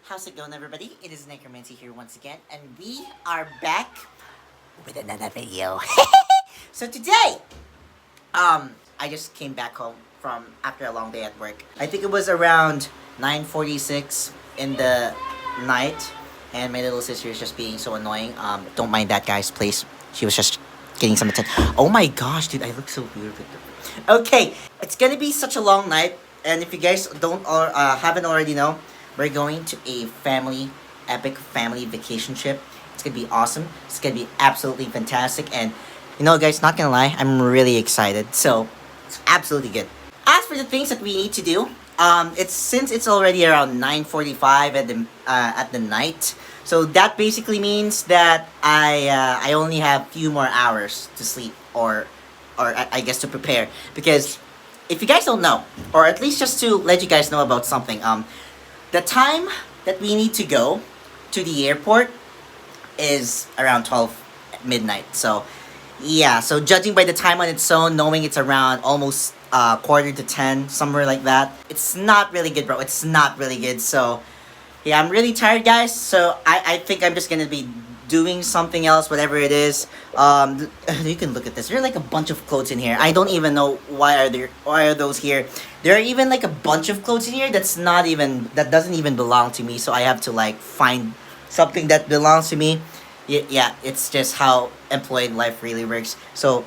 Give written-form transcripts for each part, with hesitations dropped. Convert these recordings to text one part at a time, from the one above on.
How's it going, everybody? It is NecroMancer here once again, and we are back with another video. So today, I just came back home from after a long day at work. I think it was around 9:46 in the night, and my little sister is just being so annoying. Don't mind that, guys, please. She was just getting some attention. Oh my gosh, dude, I look so weird with the... Okay, it's gonna be such a long night, and if you guys don't or haven't already know, we're going to a epic family vacation trip. It's gonna be awesome. It's gonna be absolutely fantastic. And you know, guys, not gonna lie, I'm really excited. So it's absolutely good. As for the things that we need to do, since it's already around 9:45 at the night. So that basically means that I only have few more hours to sleep or I guess to prepare, because if you guys don't know, or at least just to let you guys know about something, the time that we need to go to the airport is around 12 midnight. So, yeah, so judging by the time on its own, knowing it's around almost quarter to 10, somewhere like that, it's not really good, bro. It's not really good. So, yeah, I'm really tired, guys. So, I think I'm just gonna be doing something else, whatever it is. You can look at this. There are like a bunch of clothes in here. I don't even know why are those here. There are even like a bunch of clothes in here that doesn't even belong to me. So I have to like find something that belongs to me. Yeah, it's just how employed life really works. So,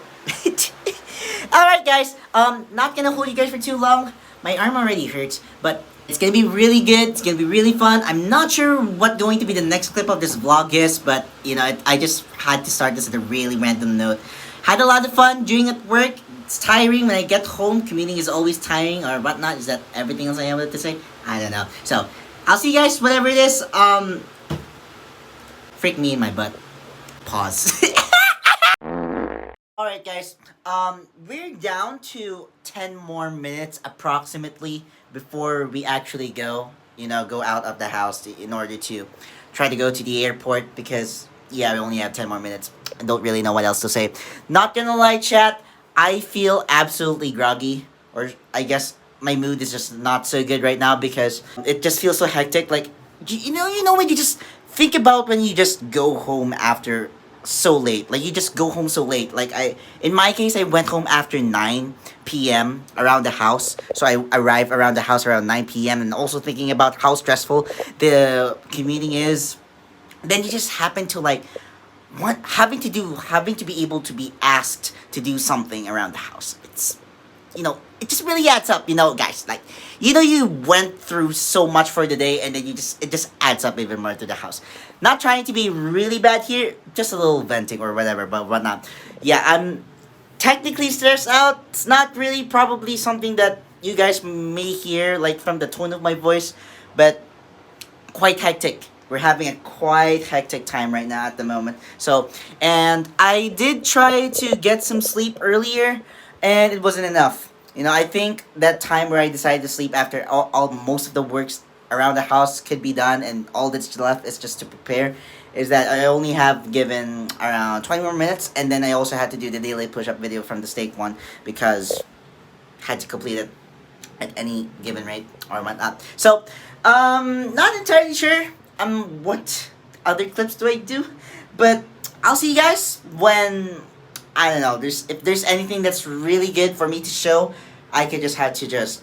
all right, guys. Not gonna hold you guys for too long. My arm already hurts, but it's gonna be really good. It's gonna be really fun. I'm not sure what going to be the next clip of this vlog is, but you know, I just had to start this at a really random note. Had a lot of fun doing at work. It's tiring when I get home. Commuting is always tiring or whatnot. Is that everything else I have to say? I don't know. So I'll see you guys whatever it is. Freak me in my butt. Pause. Alright, guys, we're down to 10 more minutes approximately before we actually go out of the house in order to try to go to the airport, because, yeah, we only have 10 more minutes. I don't really know what else to say. Not gonna lie, chat, I feel absolutely groggy, or I guess my mood is just not so good right now because it just feels so hectic. Like, you know when you just think about when you just go home after so late, like you just go home so late. Like in my case, I went home after 9 p.m. around the house, so I arrived around the house around 9 p.m. and also thinking about how stressful the commuting is, then you just happen to like having to be able to be asked to do something around the house. It just really adds up, guys. Like, you went through so much for the day, and then it just adds up even more to the house. Not trying to be really bad here, just a little venting or whatever, but whatnot. Yeah, I'm technically stressed out. It's not really probably something that you guys may hear, like, from the tone of my voice, but quite hectic. We're having a quite hectic time right now at the moment. So, and I did try to get some sleep earlier, and it wasn't enough. I think that time where I decided to sleep after most of the works around the house could be done, and all that's left is just to prepare, is that I only have given around 20 more minutes, and then I also had to do the daily push-up video from the steak one, because I had to complete it at any given rate or whatnot. So, not entirely sure what other clips do I do, but I'll see you guys when, I don't know, if there's anything that's really good for me to show, I could just have to just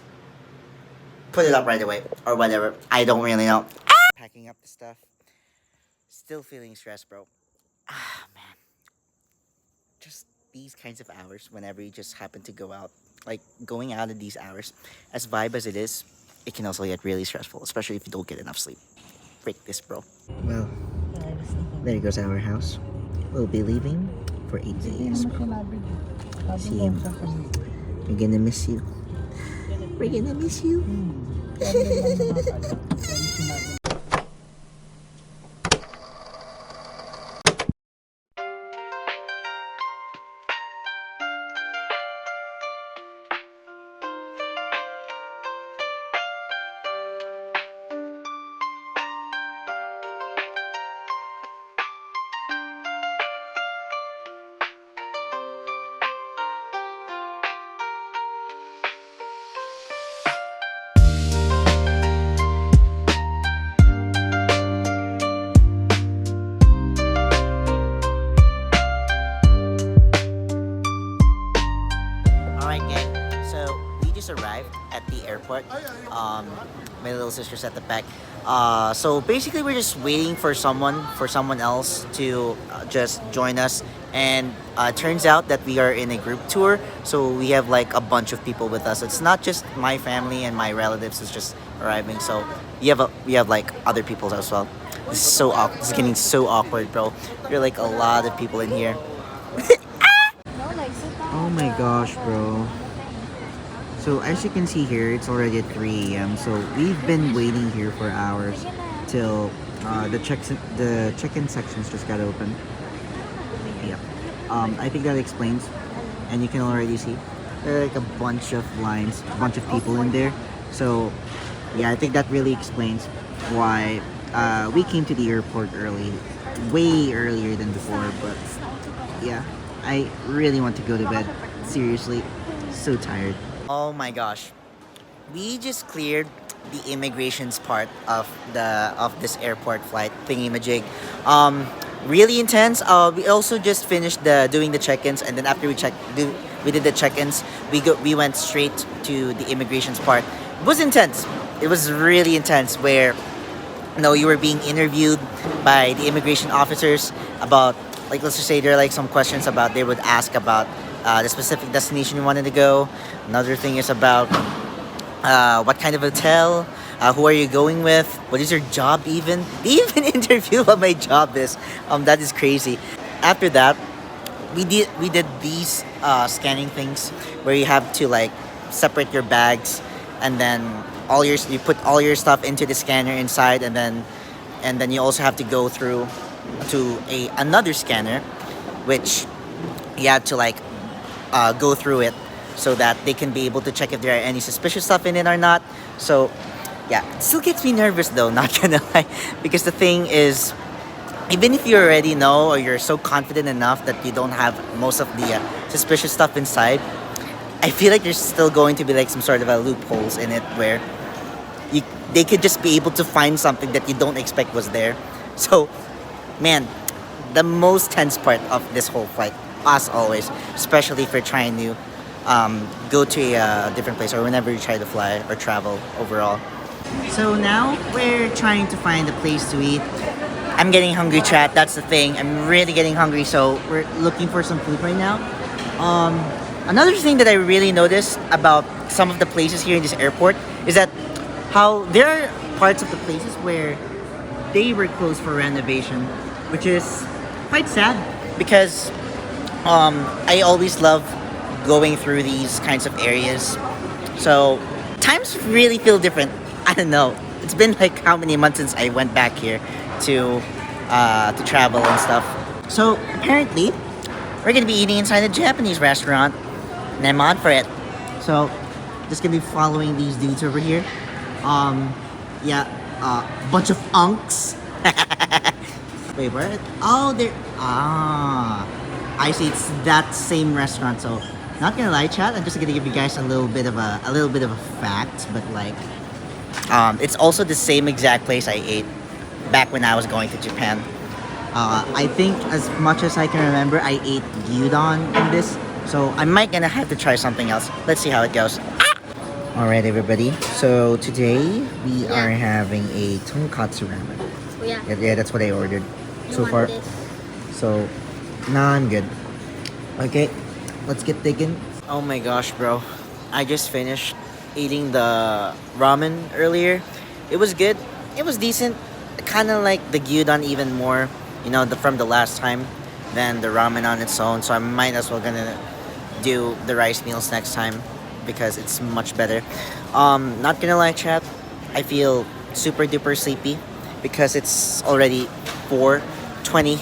put it up right away or whatever. I don't really know. Packing up the stuff. Still feeling stressed, bro. Man. Just these kinds of hours, whenever you just happen to go out, like going out at these hours, as vibe as it is, it can also get really stressful, especially if you don't get enough sleep. Freak this, bro. Well, there goes our house. We'll be leaving for 8 days, bro. See you. We're gonna miss you. We're gonna miss you. airport. My little sister's at the back. So basically, we're just waiting for someone else to just join us. And turns out that we are in a group tour, so we have like a bunch of people with us. It's not just my family and my relatives is just arriving. So we have like other people as well. This is so awkward. This is getting so awkward, bro. There are like a lot of people in here. Oh my gosh, bro. So as you can see here, it's already at 3 a.m. So we've been waiting here for hours till the check-in sections just got open. Yep. I think that explains, and you can already see there are like a bunch of lines, a bunch of people in there. So yeah, I think that really explains why we came to the airport early, way earlier than before. But yeah, I really want to go to bed. Seriously, so tired. Oh my gosh, we just cleared the immigrations part of this airport flight thingy-majig. Really intense. We also just finished doing the check-ins, and then after we did the check-ins, we went straight to the immigrations part. It was intense. It was really intense. Where you were being interviewed by the immigration officers about, like, let's just say there are like some questions about, they would ask about the specific destination you wanted to go. Another thing is about what kind of hotel, who are you going with, what is your job even. They even interview what my job is. That is crazy. After that, we did these scanning things where you have to like separate your bags, and then you put all your stuff into the scanner inside, and then you also have to go through to another scanner, which you have to like go through it so that they can be able to check if there are any suspicious stuff in it or not. So yeah, it still gets me nervous though, not gonna lie, because the thing is, even if you already know, or you're so confident enough that you don't have most of the suspicious stuff inside, I feel like there's still going to be like some sort of loopholes in it where they could just be able to find something that you don't expect was there. So man, the most tense part of this whole flight, as always, especially if you're trying to go to a different place, or whenever you try to fly or travel overall. So now we're trying to find a place to eat. I'm getting hungry, chat. That's the thing. I'm really getting hungry, so we're looking for some food right now. Another thing that I really noticed about some of the places here in this airport is that how there are parts of the places where they were closed for renovation, which is quite sad, because I always love going through these kinds of areas. So times really feel different. I don't know. It's been like how many months since I went back here to travel and stuff. So apparently we're gonna be eating inside a Japanese restaurant, and I'm on for it. So just gonna be following these dudes over here. Bunch of unks. Wait, where? Oh, they're I see, it's that same restaurant. So not gonna lie, chat, I'm just gonna give you guys a little bit of a fact, but like it's also the same exact place I ate back when I was going to Japan. I think, as much as I can remember, I ate gyudon in this, so I might gonna have to try something else. Let's see how it goes. Alright, everybody, so today we are having a tonkatsu ramen. Oh, yeah. Yeah, that's what I ordered so far. So nah, I'm good. Okay, let's get digging. Oh my gosh, bro, I just finished eating the ramen earlier. It was good. It was decent. Kind of like the gyudon even more, from the last time, than the ramen on its own. So I might as well gonna do the rice meals next time, because it's much better. Not gonna lie, chat, I feel super duper sleepy because it's already 4:20.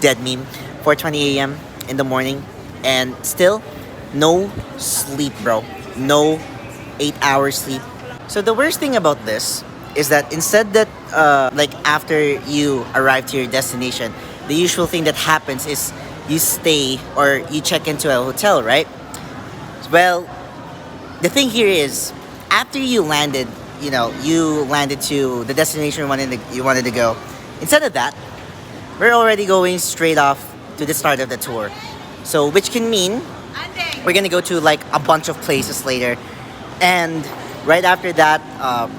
Dead meme. 4:20 a.m. in the morning, and still no sleep, bro. No 8 hours sleep. So the worst thing about this is that instead that after you arrive to your destination, the usual thing that happens is you stay or you check into a hotel, right? Well, the thing here is, after you landed to the destination you wanted to go. Instead of that, we're already going straight off to the start of the tour. So which can mean we're gonna go to like a bunch of places later, And right after that,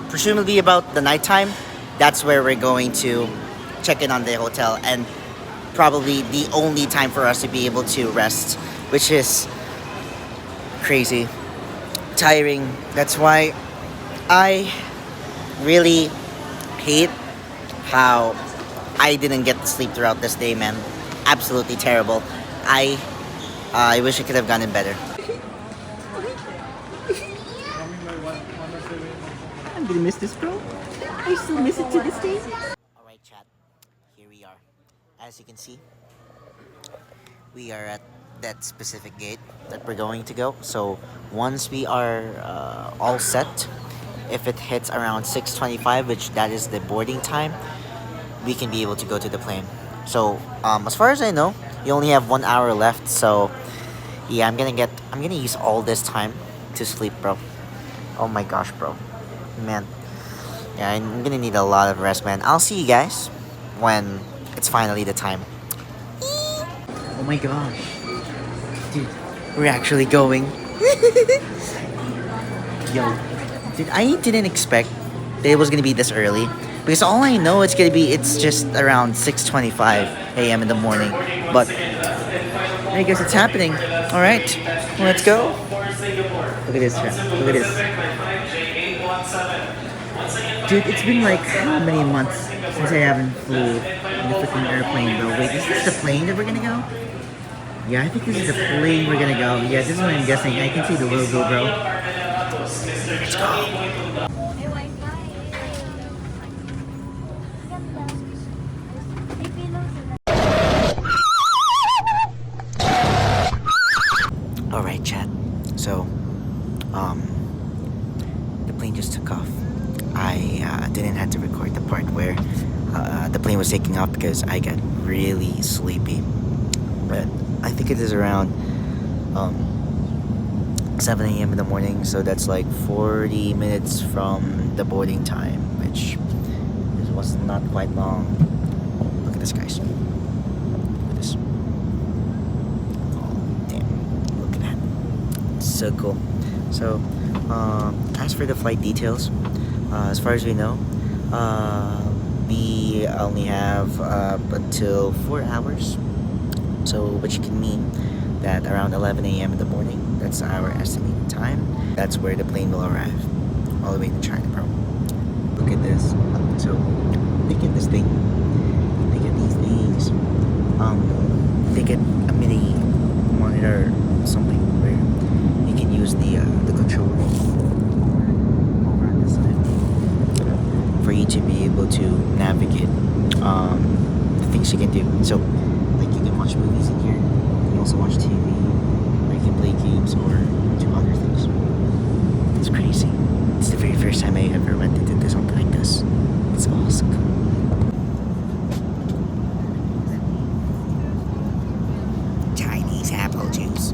presumably about the nighttime, that's where we're going to check in on the hotel, and probably the only time for us to be able to rest, which is crazy, tiring. That's why I really hate how I didn't get to sleep throughout this day, man. Absolutely terrible. I wish I could have gotten better. I'm gonna miss this, bro. I still miss it to this day. Alright, chat. Here we are. As you can see, we are at that specific gate that we're going to go. So once we are all set, if it hits around 6:25, which that is the boarding time, we can be able to go to the plane. So as far as I know, you only have 1 hour left. So yeah, I'm gonna use all this time to sleep, bro. Oh my gosh, bro, man. Yeah, I'm gonna need a lot of rest, man. I'll see you guys when it's finally the time. Oh my gosh, dude, we're actually going. Yo, dude, I didn't expect that it was gonna be this early, because all I know it's just around 6:25 a.m. in the morning. But I guess it's happening. All right, let's go. Look at this, chat. Look at this. Dude, it's been like how many months since I haven't flew in the freaking airplane, bro. Wait, is this the plane that we're gonna go? Yeah, I think this is the plane we're gonna go. Yeah, this is what I'm guessing. I can see the logo, bro. Let's go. Alright, chat. So, the plane just took off. I didn't have to record the part where the plane was taking off because I got really sleepy. But I think it is around 7 a.m. in the morning, so that's like 40 minutes from the boarding time, which was not quite long. Look at this, guys. Look at this. Oh, damn. Look at that. So cool. So, as for the flight details, as far as we know, we only have until 4 hours. So, which can mean that around 11 a.m. in the morning, that's our estimated time. That's where the plane will arrive, all the way to China, bro. Look at this. So, look at this thing. Look at these things. They get a mini monitor, something where you can use the controller over on this side for you to be able to navigate the things you can do. So, like, you can watch movies in here. You can also watch TV. Or you can play games or do other things. It's crazy. It's the very first time I ever went into something like this. It's awesome. Chinese apple juice.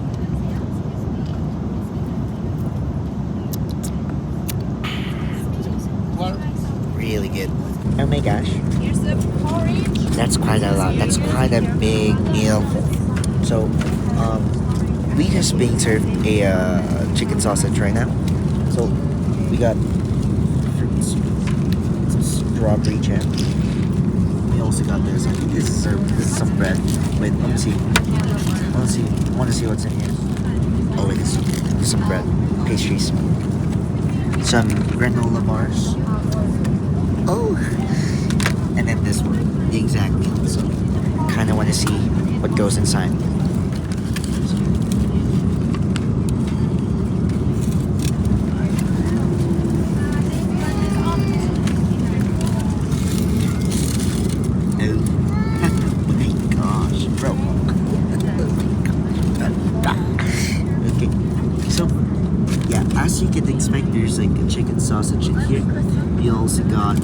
Really good. Oh my gosh. Here's the porridge. That's quite a lot. That's quite a big meal. So, we just being served a chicken sausage right now. So, we got fruits, some strawberry jam. We also got this. I think this is some bread. Wait, let me see. I want to see what's in here. Oh, wait, there's some bread, pastries, some granola bars. Oh, and then this one, the exact meal. So, kind of want to see what goes inside. As you can expect, there's like a chicken sausage in here. We also got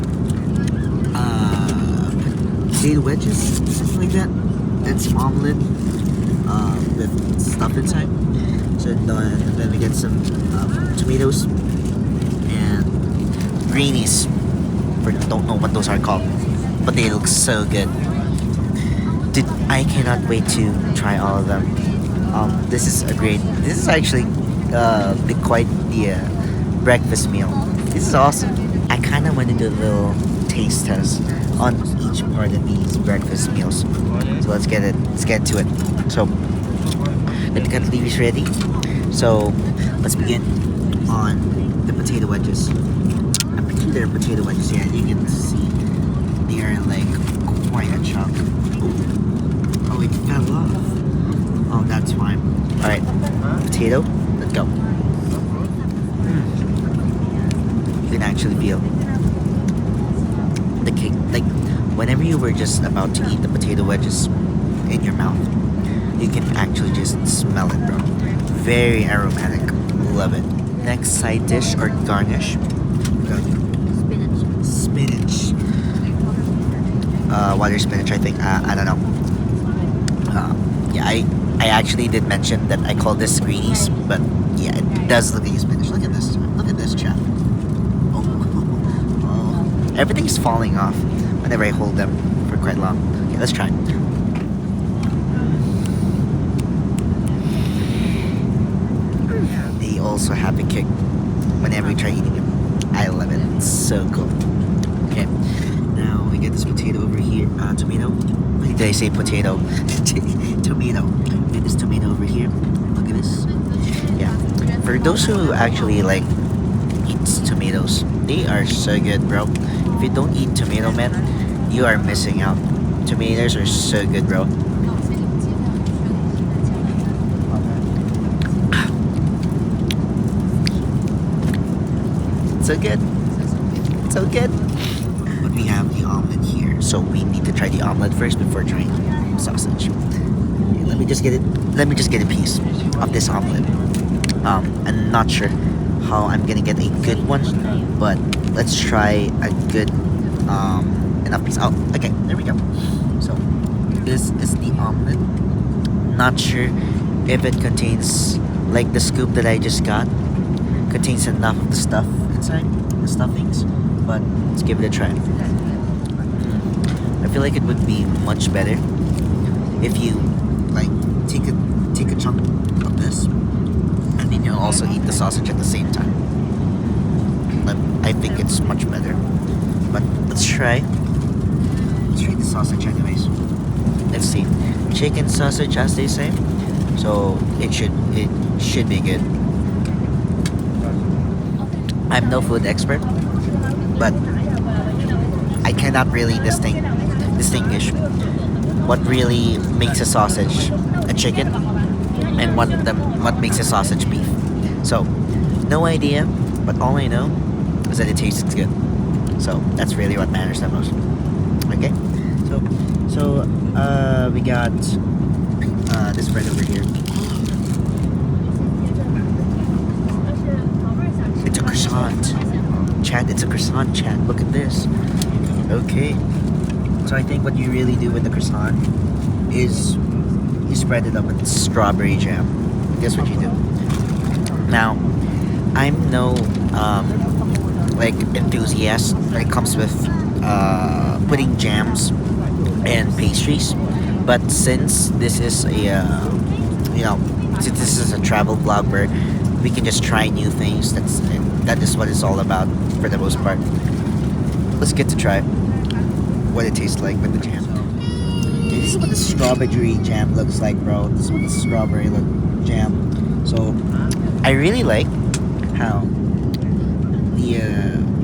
potato wedges, something like that, and some omelet with stuff inside. So then we get some tomatoes and greenies. Don't know what those are called, but they look so good. Dude, I cannot wait to try all of them. This is actually quite the breakfast meal. This is awesome. I kind of want to do a little taste test on each part of these breakfast meals. So let's get it. Let's get to it. So the cutlery is ready. So let's begin on the potato wedges. I'm pretty sure they're potato wedges. Yeah, you can see they are like quite a chunk. Oh, it fell off. Oh, that's fine. All right, potato. Let's go. You can actually feel the cake. Like whenever you were just about to eat the potato wedges in your mouth, you can actually just smell it, bro. Very aromatic. Love it. Next side dish or garnish. Spinach. Water spinach, I think. I don't know. Yeah, I actually did mention that I call this greenies, but yeah, it does look like spinach. Look at this. Look at this, chap. Oh, oh. Everything's falling off whenever I hold them for quite long. Okay, let's try. They also have a kick whenever we try eating them. I love it. It's so cool. Okay, now we get this potato over here. Tomato. Wait, did I say potato? Tomato. Get this tomato over here. Look at this. Yeah. For those who actually like eats tomatoes, they are so good, bro. If you don't eat tomato, man, you are missing out. Tomatoes are so good, bro. So good. So good. But we have the omelet here, so we need to try the omelet first before trying sausage. Okay, let me just get it. Let me just get a piece of this omelet. I'm not sure how I'm gonna get a good one, but let's try a good enough piece. Oh, okay, there we go. So this is the omelet. Not sure if it contains, like the scoop that I just got, contains enough of the stuff inside, the stuffings, but let's give it a try. I feel like it would be much better if you like take a chunk of this and then you also eat the sausage at the same time. But I think it's much better. But let's try the sausage anyways. Let's see. Chicken sausage, as they say. So it should be good. I'm no food expert, but I cannot really distinguish what really makes a sausage a chicken and what makes a sausage beef. So no idea, but all I know is that it tastes good. So that's really what matters the most. Okay, so we got this bread over here. It's a croissant. Chat, it's a croissant, chat. Look at this. Okay. So I think what you really do with the croissant is you spread it up with strawberry jam. That's what you do. Now, I'm no like enthusiast when it comes with putting jams and pastries, but since this is a since this is a travel vlog where we can just try new things, that is what it's all about for the most part. Let's get to try what it tastes like with the jam. Okay, this is what the strawberry jam looks like, bro. This is what the strawberry jam. So I really like how the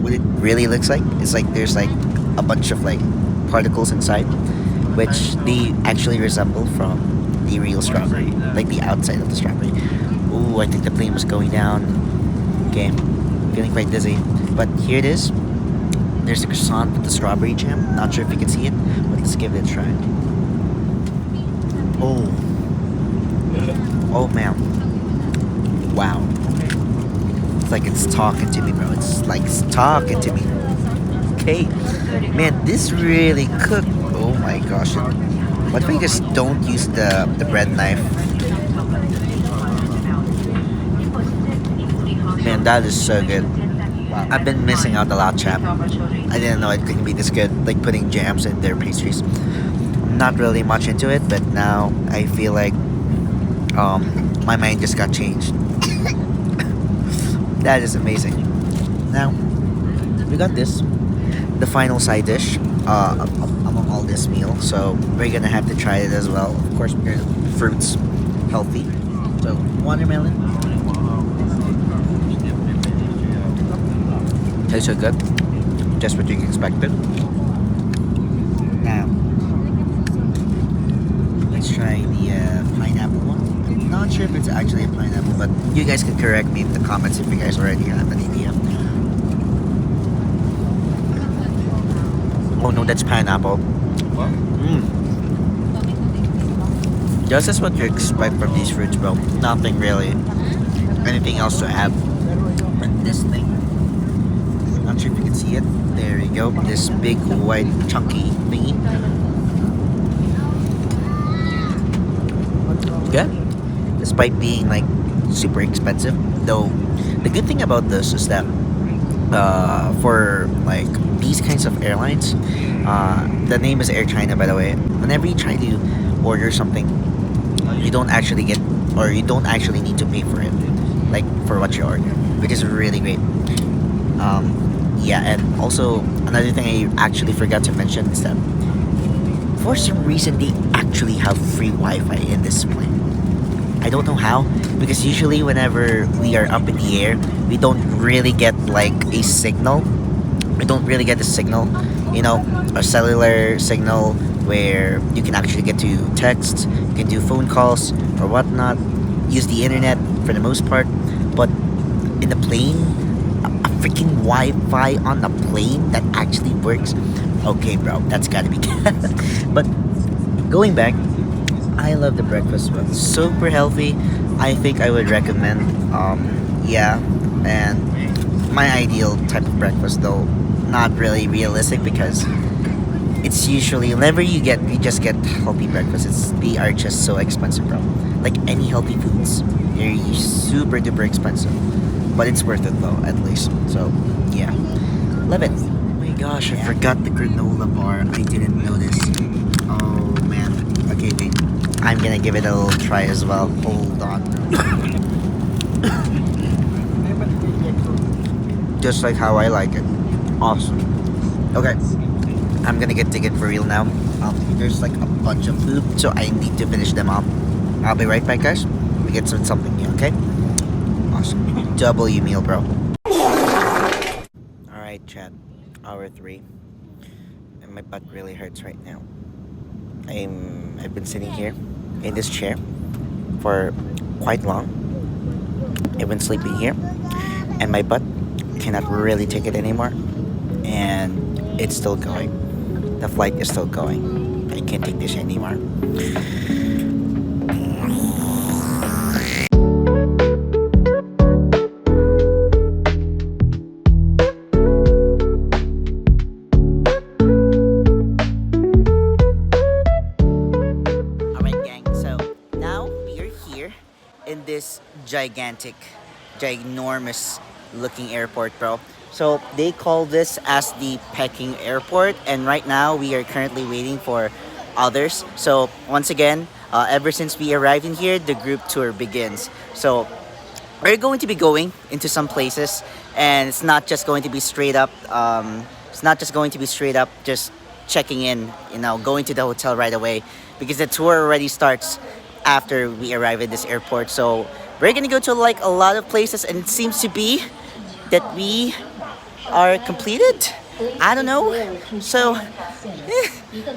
what it really looks like. It's like there's like a bunch of like particles inside, which they actually resemble from the real strawberry, like the outside of the strawberry. Ooh, I think the plane was going down. Okay, feeling quite dizzy. But here it is. There's a croissant with the strawberry jam. Not sure if you can see it, but let's give it a try. Oh. Oh, man. Wow. It's like it's talking to me, bro. It's like it's talking to me. Okay. Man, this really cooked. Oh my gosh. What if we just don't use the bread knife? Man, that is so good. Wow. I've been missing out a lot, chap. I didn't know it could be this good, like putting jams in their pastries. Not really much into it, but now I feel like my mind just got changed. That is amazing. Now, we got this, the final side dish among all this meal. So we're gonna have to try it as well. Of course, we're fruits, healthy. So watermelon, tastes so good, just what you expected. Now, let's try the pineapple one. I'm not sure if it's actually a pineapple, but you guys can correct me in the comments if you guys already have an idea. Oh no, that's pineapple. Just as what you expect from these fruits, bro. Nothing really. Anything else to add? And this thing. Not sure if you can see it. There you go. This big white chunky thingy. Good. Despite being like super expensive, though, the good thing about this is that for like these kinds of airlines, the name is Air China, by the way. Whenever you try to order something, you don't actually get, or you don't actually need to pay for it, like for what you order, which is really great. Yeah, and also another thing I actually forgot to mention is that for some reason they actually have free Wi-Fi in this plane. I don't know how, because usually whenever we are up in the air, we don't really get like a signal. We don't really get the signal, you know, a cellular signal where you can actually get to text, you can do phone calls or whatnot, use the internet for the most part. But in the plane, a freaking Wi-Fi on a plane that actually works. Okay, bro, that's gotta be good. But going back, I love the breakfast one. Super healthy. I think I would recommend. Yeah, and my ideal type of breakfast, though, not really realistic because it's usually whenever you just get healthy breakfast. They are just so expensive, bro. Like any healthy foods, they're super duper expensive, but it's worth it though, at least. So yeah, love it. Oh my gosh, I forgot the granola bar. I didn't notice. Oh man. Okay, wait. I'm gonna give it a little try as well. Hold on. Just like how I like it. Awesome. Okay. I'm gonna get ticket for real now. There's like a bunch of food, so I need to finish them off. I'll be right back, guys. We get something new, okay? Awesome. W meal, bro. Alright, chat. Hour 3. And my butt really hurts right now. I've been sitting here in this chair for quite long. I've been sleeping here, and my butt cannot really take it anymore. And it's still going. The flight is still going. I can't take this anymore. In this ginormous looking airport, bro. So they call this as the Peking Airport, and right now we are currently waiting for others. So once again, ever since we arrived in here, the group tour begins. So we're going to be going into some places, and it's not just going to be straight up. It's not just going to be straight up, just checking in. You know, going to the hotel right away, because the tour already starts after we arrive at this airport. So we're gonna go to like a lot of places, and it seems to be that we are completed. I don't know. So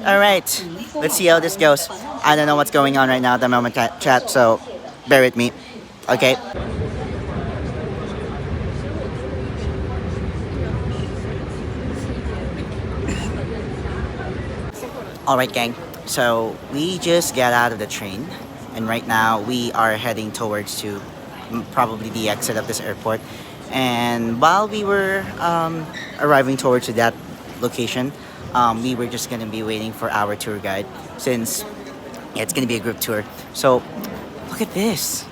all right, let's see how this goes. I don't know what's going on right now at the moment, chat, so bear with me. Okay. All right, gang, so we just got out of the train, and right now we are heading towards to probably the exit of this airport. And while we were arriving towards that location, we were just gonna be waiting for our tour guide, since it's gonna be a group tour. So look at this.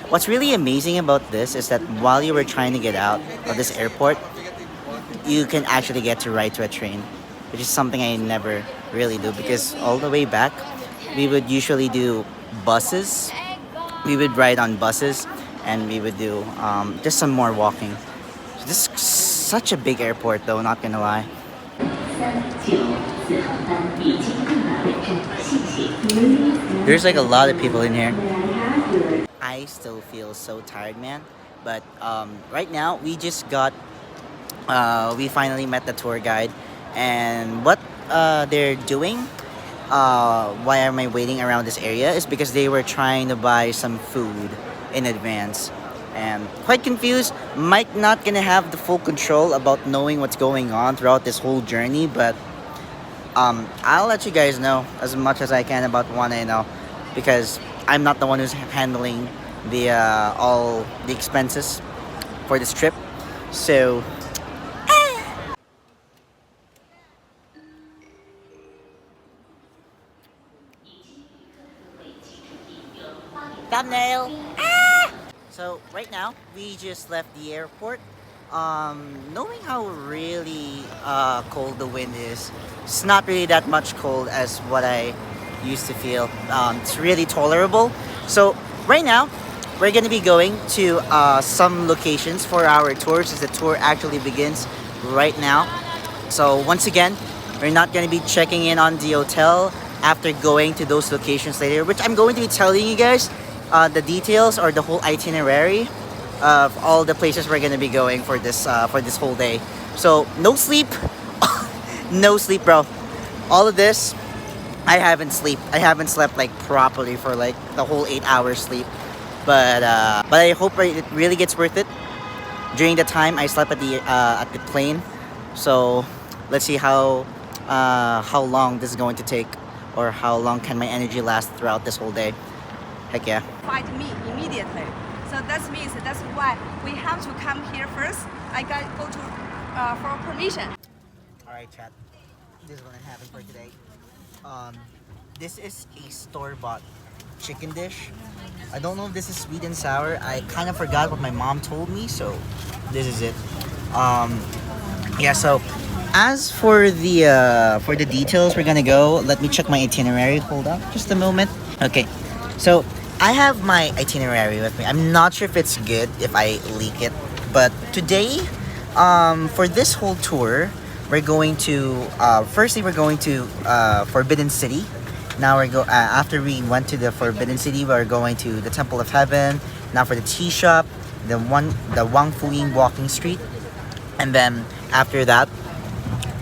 What's really amazing about this is that while you were trying to get out of this airport, you can actually get to ride to a train, which is something I never really do, because all the way back we would usually do buses. We would ride on buses, and we would do just some more walking. This is such a big airport, though. Not gonna lie. There's like a lot of people in here. I still feel so tired, man. But right now we just got we finally met the tour guide, and what they're doing, why am I waiting around this area, is because they were trying to buy some food in advance, and quite confused. Might not gonna have the full control about knowing what's going on throughout this whole journey, but I'll let you guys know as much as I can about what I know, because I'm not the one who's handling the all the expenses for this trip. So thumbnail. So right now we just left the airport. Knowing how really cold the wind is, it's not really that much cold as what I used to feel. It's really tolerable. So right now we're gonna be going to some locations for our tours, as the tour actually begins right now. So once again, we're not gonna be checking in on the hotel after going to those locations later, which I'm going to be telling you guys the details or the whole itinerary of all the places we're gonna be going for this whole day. So no sleep, no sleep, bro. All of this, I haven't slept like properly for like the whole 8 hours sleep. But I hope it really gets worth it. During the time I slept at the plane, so let's see how long this is going to take, or how long can my energy last throughout this whole day. Heck yeah. Fight me immediately. So that means that's why we have to come here first. I got go to for permission. All right, chat. This is what happened for today. This is a store-bought chicken dish. I don't know if this is sweet and sour. I kind of forgot what my mom told me, so this is it. Yeah. So as for the details, we're gonna go. Let me check my itinerary. Hold on, just a moment. Okay. So I have my itinerary with me. I'm not sure if it's good if I leak it, but today, for this whole tour, we're going to firstly we're going to Forbidden City. Now after we went to the Forbidden City, we're going to the Temple of Heaven. Now for the tea shop, the Wang Fuyin walking street, and then after that,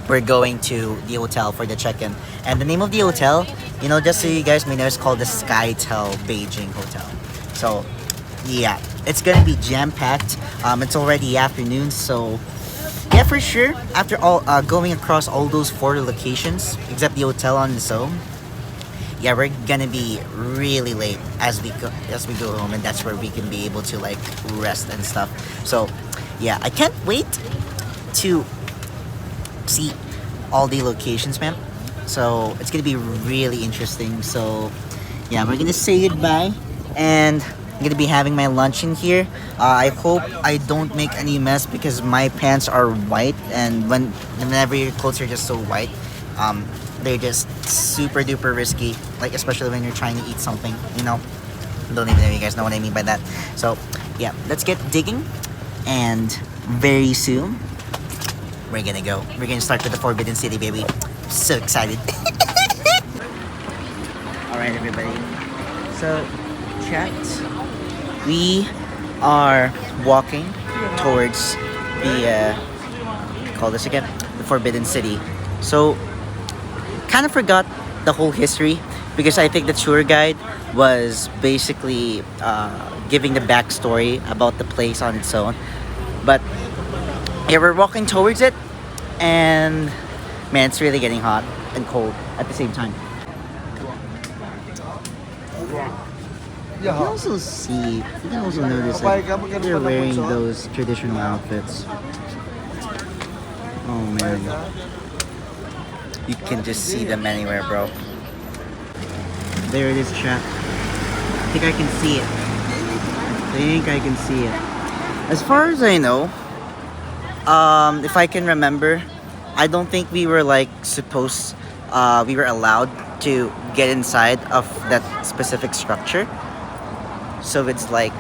we're going to the hotel for the check-in. And the name of the hotel, just so you guys may know, it's called the Skytel Beijing Hotel. So yeah, it's gonna be jam-packed. It's already afternoon, so yeah, for sure, after all going across all those 4 locations except the hotel on its own, yeah, we're gonna be really late as we go home, and that's where we can be able to like rest and stuff. So yeah, I can't wait to see all the locations, man. So it's gonna be really interesting. So yeah, we're gonna say goodbye, and I'm gonna be having my lunch in here. I hope I don't make any mess, because my pants are white, and whenever your clothes are just so white, they're just super duper risky, like especially when you're trying to eat something, don't even know if you guys know what I mean by that. So yeah, let's get digging, and very soon we're gonna start with the Forbidden City, baby. So excited. All right, everybody, so chat, we are walking towards the call this again, the Forbidden City. So kind of forgot the whole history, because I think the tour guide was basically giving the backstory about the place on its own. But yeah, we're walking towards it, and man, it's really getting hot and cold at the same time. You can also notice that they're wearing those traditional outfits. Oh man, you can just see them anywhere, bro. There it is, chat. I think I can see it. As far as I know, if I can remember, I don't think we were like we were allowed to get inside of that specific structure. So it's like,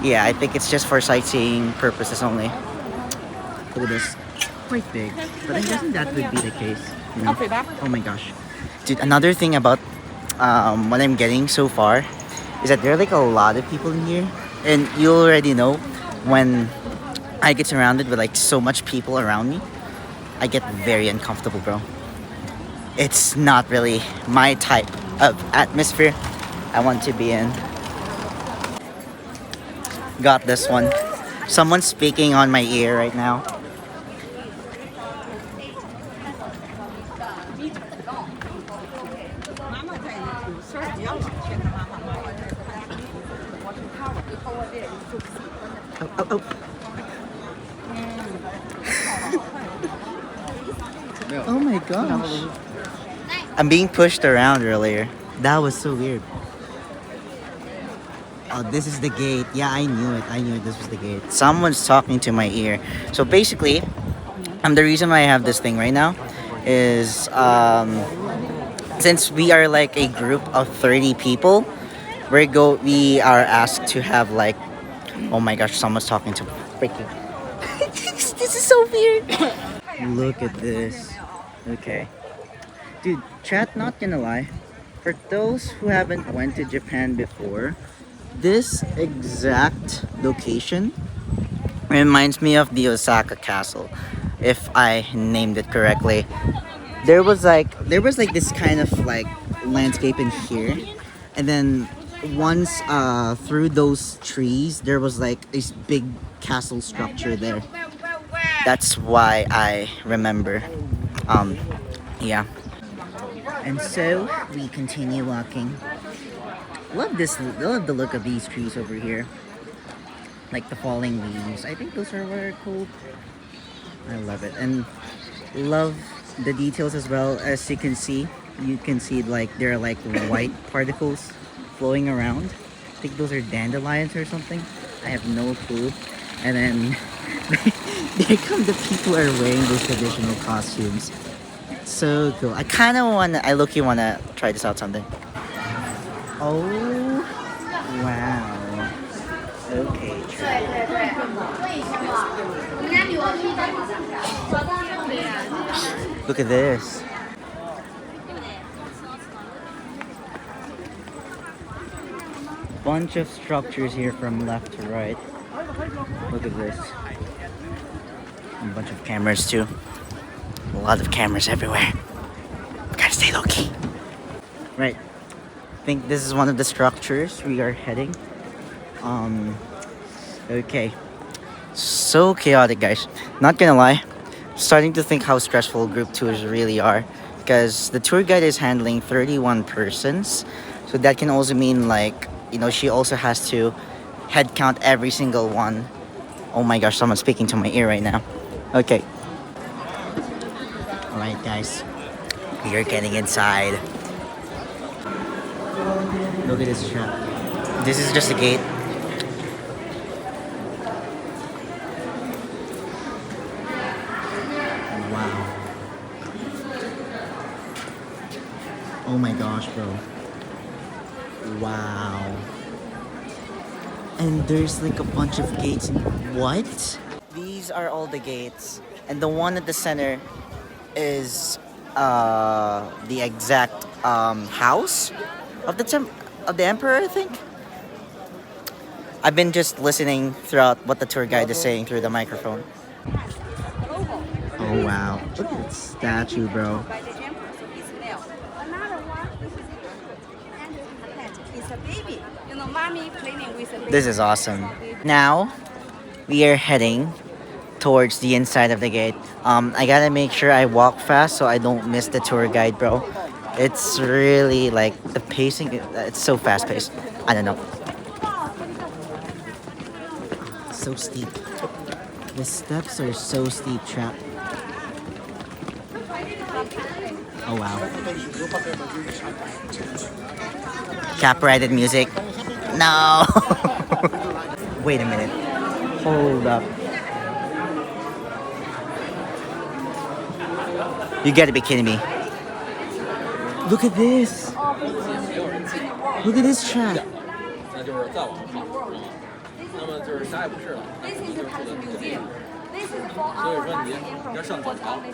yeah, I think it's just for sightseeing purposes only. Look at this. Quite big. But I'm guessing that would be the case. You know? Oh my gosh. Dude, another thing about what I'm getting so far is that there are like a lot of people in here. And you already know when I get surrounded with like so much people around me, I get very uncomfortable, bro. It's not really my type of atmosphere I want to be in. Got this one. Someone's speaking on my ear right now. Oh, oh, oh. Oh my gosh. I'm being pushed around earlier. That was so weird. Oh, this is the gate. Yeah, I knew it. I knew this was the gate. Someone's talking to my ear. So basically, the reason why I have this thing right now is since we are like a group of 30 people, we are asked to have like, oh my gosh, someone's talking to freaking. This is so weird. Look at this. Okay. Dude, chat, not gonna lie. For those who haven't went to Japan before, this exact location reminds me of the Osaka Castle, if I named it correctly. There was like this kind of like landscape in here, and then once through those trees there was like this big castle structure there. That's why I remember. Yeah. And so we continue walking. Love the look of these trees over here. Like the falling leaves. I think those are what are called. I love it. And love the details as well. As you can see like there are like white particles flowing around. I think those are dandelions or something. I have no clue. And then there come the people who are wearing those traditional costumes. So cool. I low-key wanna try this out someday. Oh wow. Okay, look at this. Bunch of structures here from left to right. Look at this. A bunch of cameras too. A lot of cameras everywhere. Gotta stay low key. Right. I think this is one of the structures we are heading. Okay. So chaotic, guys. Not gonna lie. Starting to think how stressful group tours really are. Because the tour guide is handling 31 persons. So that can also mean like, she also has to head count every single one. Oh my gosh, someone's speaking to my ear right now. Okay. Alright guys. We are getting inside. Look at this trap. This is just a gate. Wow. Oh my gosh, bro. Wow. And there's like a bunch of gates. What? These are all the gates. And the one at the center is the exact house of the emperor, I think. I've been just listening throughout what the tour guide is saying through the microphone. Oh wow. Look at that statue, bro. This is awesome. Now we are heading towards the inside of the gate. I gotta make sure I walk fast so I don't miss the tour guide, bro. It's really like the pacing, it's so fast paced. I don't know. So steep. The steps are so steep, trap. Oh wow. Copyrighted music. No. Wait a minute. Hold up. You gotta be kidding me. Look at this. Look at this trap. This is for our last April.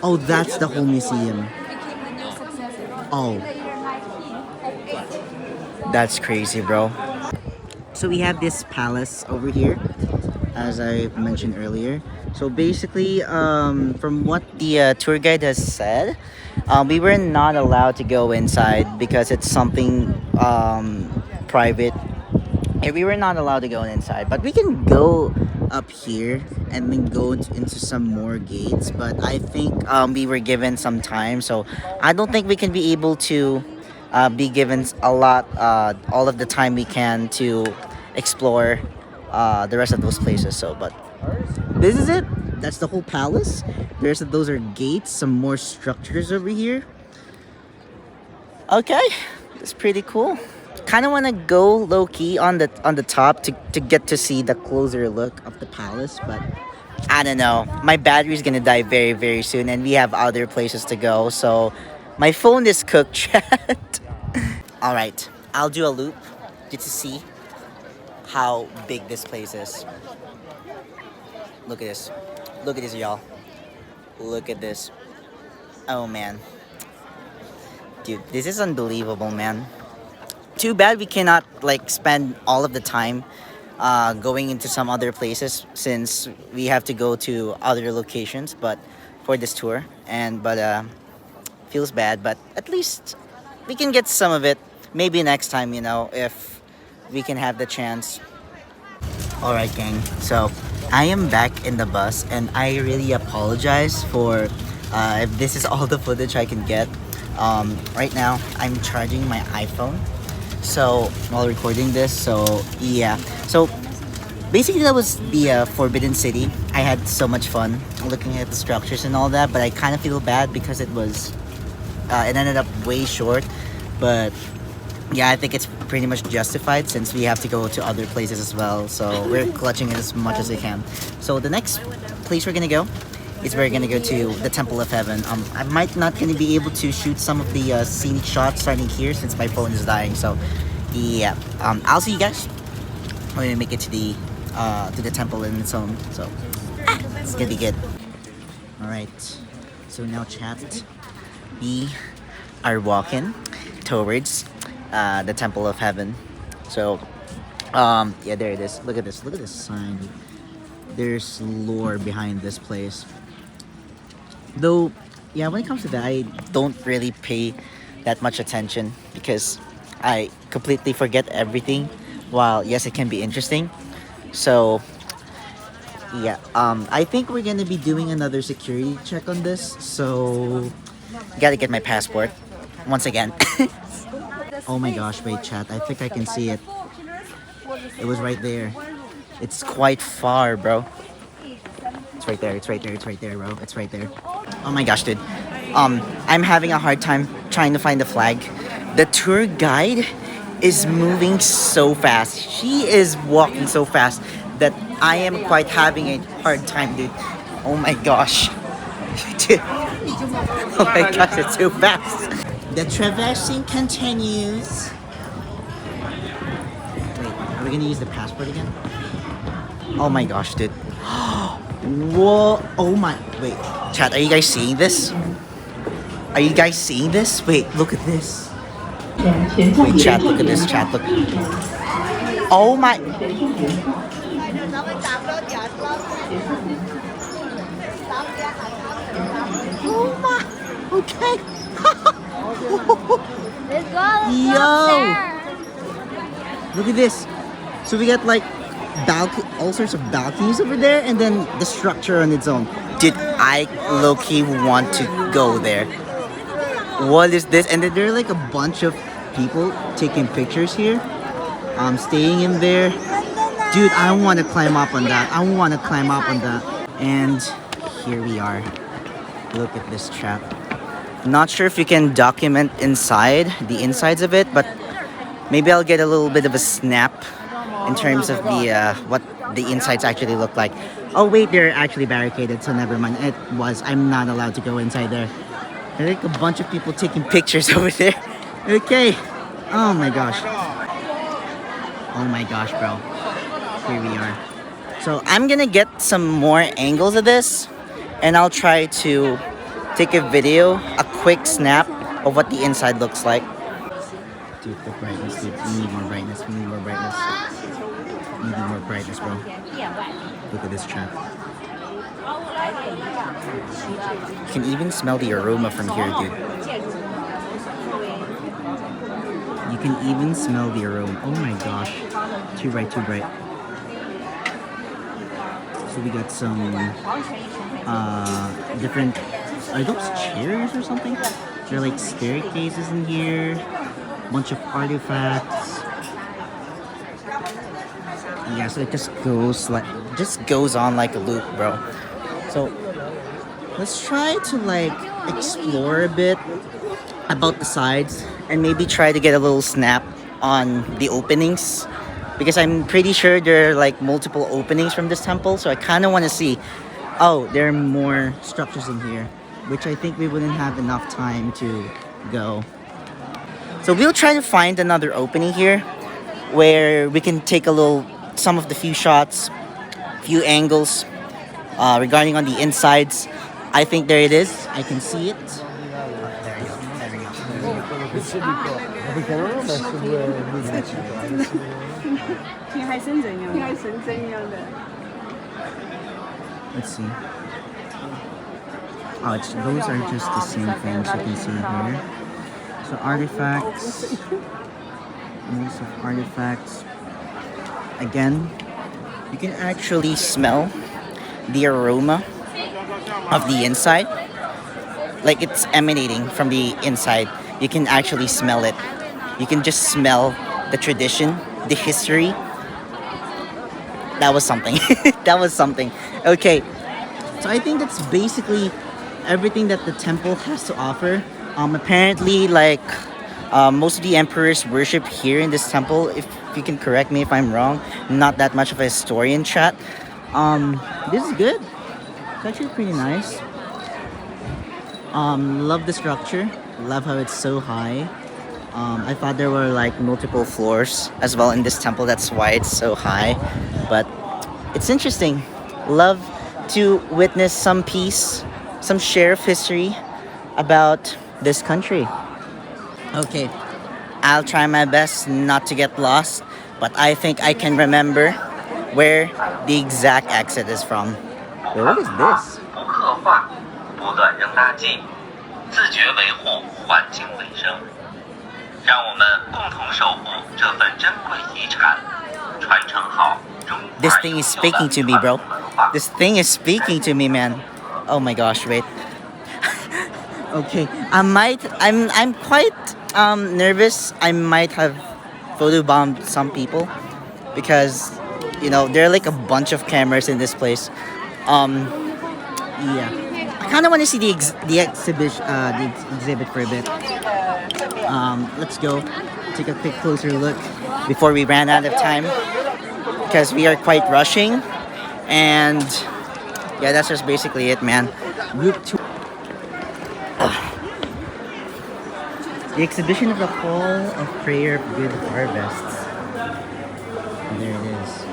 Oh, that's the whole museum. Became the new success Oh. in the year 1908. That's crazy, bro. So we have this palace over here, as I mentioned earlier. So basically, from what the tour guide has said, we were not allowed to go inside because it's something private. Yeah, we were not allowed to go inside, but we can go up here and then go into some more gates. But I think we were given some time, so I don't think we can be able to be given a lot, all of the time we can to explore the rest of those places. So, but this is it. That's the whole palace. Those are gates. Some more structures over here. Okay, that's pretty cool. Kind of want to go low key on the top to get to see the closer look of the palace, but I don't know. My battery's gonna die very very soon, and we have other places to go. So my phone is cooked, chat. All right, I'll do a loop just to see how big this place is. Look at this. Look at this, y'all. Look at this. Oh man, dude, this is unbelievable, man. Too bad we cannot like spend all of the time going into some other places since we have to go to other locations but for this tour, and but feels bad, but at least we can get some of it maybe next time, you know, if we can have the chance. All right, gang, so I am back in the bus and I really apologize for if this is all the footage I can get. Right now I'm charging my iPhone so while recording this, so yeah, so basically that was the Forbidden City. I had so much fun looking at the structures and all that, but I kind of feel bad because it was it ended up way short, but yeah, I think it's pretty much justified since we have to go to other places as well, so we're clutching it as much as we can. So the next place we're gonna go is we're gonna go to the Temple of Heaven. I might not gonna be able to shoot some of the scenic shots starting here since my phone is dying. So yeah, I'll see you guys when we make it to the temple in its own. So it's gonna be good. All right. So now, chat, we are walking towards the Temple of Heaven. So yeah, there it is. Look at this. Look at this sign. There's lore behind this place. Though, yeah, when it comes to that, I don't really pay that much attention because I completely forget everything. While yes, it can be interesting. So, yeah, I think we're gonna be doing another security check on this. So, gotta get my passport once again. Oh my gosh, wait, chat. I think I can see it. It was right there. It's quite far, bro. It's right there. It's right there. It's right there, bro. It's right there. Oh my gosh, dude. I'm having a hard time trying to find the flag. The tour guide is moving so fast. She is walking so fast that I am quite having a hard time, dude. Oh my gosh. Dude. Oh my gosh, it's too fast. The traversing continues. Wait, are we gonna use the passport again? Oh my gosh, dude. Whoa, oh my, wait, chat, are you guys seeing this? Are you guys seeing this? Wait, look at this. Wait, chat, look at this, chat, look. Oh my. Oh my, okay. Yo, look at this. So we got like all sorts of balconies over there, and then the structure on its own. Dude, I low-key want to go there. What is this? And then there are like a bunch of people taking pictures here. Staying in there. Dude, I want to climb up on that. I want to climb up on that. And here we are. Look at this trap. Not sure if you can document the insides of it, but maybe I'll get a little bit of a snap in terms of the what the insides actually look like. Oh wait, they're actually barricaded, so never mind. I'm not allowed to go inside there. There's like a bunch of people taking pictures over there. Okay. Oh my gosh. Oh my gosh, bro. Here we are. So I'm gonna get some more angles of this, and I'll try to take a video, a quick snap of what the inside looks like. Dude, the brightness, dude. We need more brightness. We need more brightness. We need more brightness, bro. Look at this trap. You can even smell the aroma from here, dude. You can even smell the aroma. Oh my gosh. Too bright, too bright. So we got some different, are those chairs or something? They're like staircases in here. Bunch of artifacts. Yeah, so it just goes on like a loop, bro. So let's try to like explore a bit about the sides and maybe try to get a little snap on the openings, because I'm pretty sure there are like multiple openings from this temple, so I kind of want to see. Oh, there are more structures in here, which I think we wouldn't have enough time to go. So we'll try to find another opening here where we can take some of the few shots, few angles regarding on the insides. I think there it is. I can see it. There you go. There we go. Let's see. Oh, those are just the same things you can see here. So artifacts. Most of artifacts. Again, you can actually smell the aroma of the inside. Like it's emanating from the inside. You can actually smell it. You can just smell the tradition, the history. That was something. That was something. Okay, so I think that's basically everything that the temple has to offer. Apparently, like most of the emperors worship here in this temple. If you can correct me if I'm wrong, not that much of a historian chat. This is good. It's actually pretty nice. Love the structure. Love how it's so high. I thought there were like multiple floors as well in this temple. That's why it's so high. But it's interesting. Love to witness some piece, some share of history about this country. Okay, I'll try my best not to get lost, but I think I can remember where the exact exit is from. Wait, what is this? 不断扔垃圾，自觉维护环境卫生。让我们共同守护这份珍贵遗产，传承好中华 This thing is speaking to me, bro. This thing is speaking to me, man. Oh my gosh, wait. Okay, I'm quite nervous. I might have photobombed some people because, you know, there are like a bunch of cameras in this place. Yeah. I kind of want to see the exhibition, the exhibit for a bit. Let's go take a quick closer look before we ran out of time, because we are quite rushing. And yeah, that's just basically it, man. Group 2. The exhibition of the Hall of Prayer of Good Harvests. And there it is.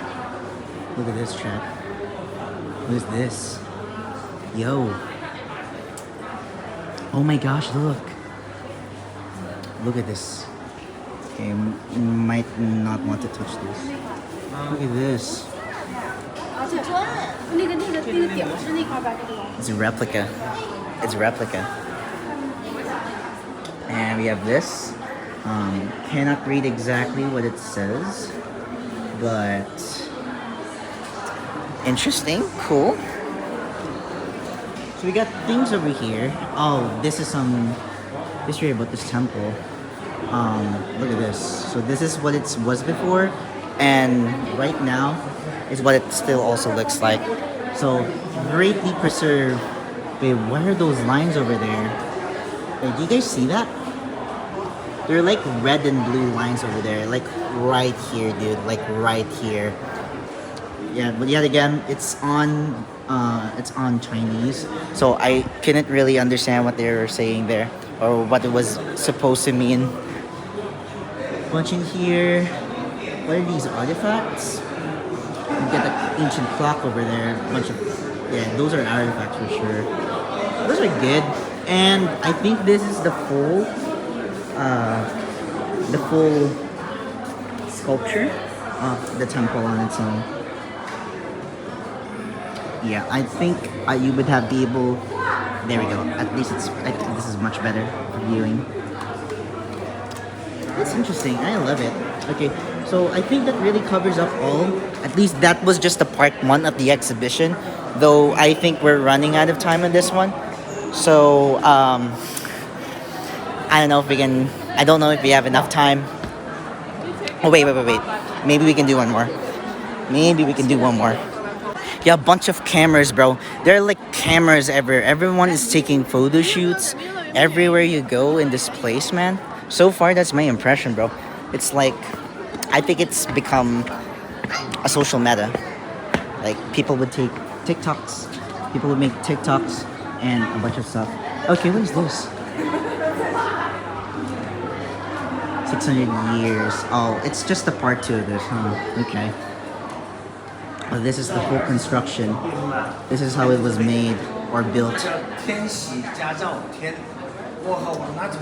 Look at this, chat. What is this? Yo. Oh my gosh, look. Look at this. Okay, might not want to touch this. Look at this. It's a replica. It's a replica. And we have this. Cannot read exactly what it says, but interesting, cool. So we got things over here. Oh, this is some history about this temple. Look at this. So this is what it was before, and right now is what it still also looks like. So greatly preserved. Wait, what are those lines over there? Wait, do you guys see that? They're like red and blue lines over there, like right here, dude, like right here. Yeah, but yet again, it's on Chinese, so I couldn't really understand what they were saying there or what it was supposed to mean. Bunch in here. What are these artifacts? You get the ancient clock over there. A bunch of those are artifacts for sure. Those are good, and I think this is the full sculpture of the temple on its own. Yeah, I think you would have be able. There we go. At least I think this is much better for viewing. That's interesting. I love it. Okay, so I think that really covers up all. At least that was just the part 1 of the exhibition. Though I think we're running out of time on this one. So I don't know if we can. I don't know if we have enough time. Oh wait. Maybe we can do one more. Yeah, a bunch of cameras, bro. There are like cameras everywhere. Everyone is taking photo shoots everywhere you go in this place, man. So far, that's my impression, bro. It's like, I think it's become a social meta. Like, people would take TikToks. People would make TikToks and a bunch of stuff. Okay, what is this? 600 years. Oh, it's just a part 2 of this, huh? Okay. Well, this is the whole construction. This is how it was made or built.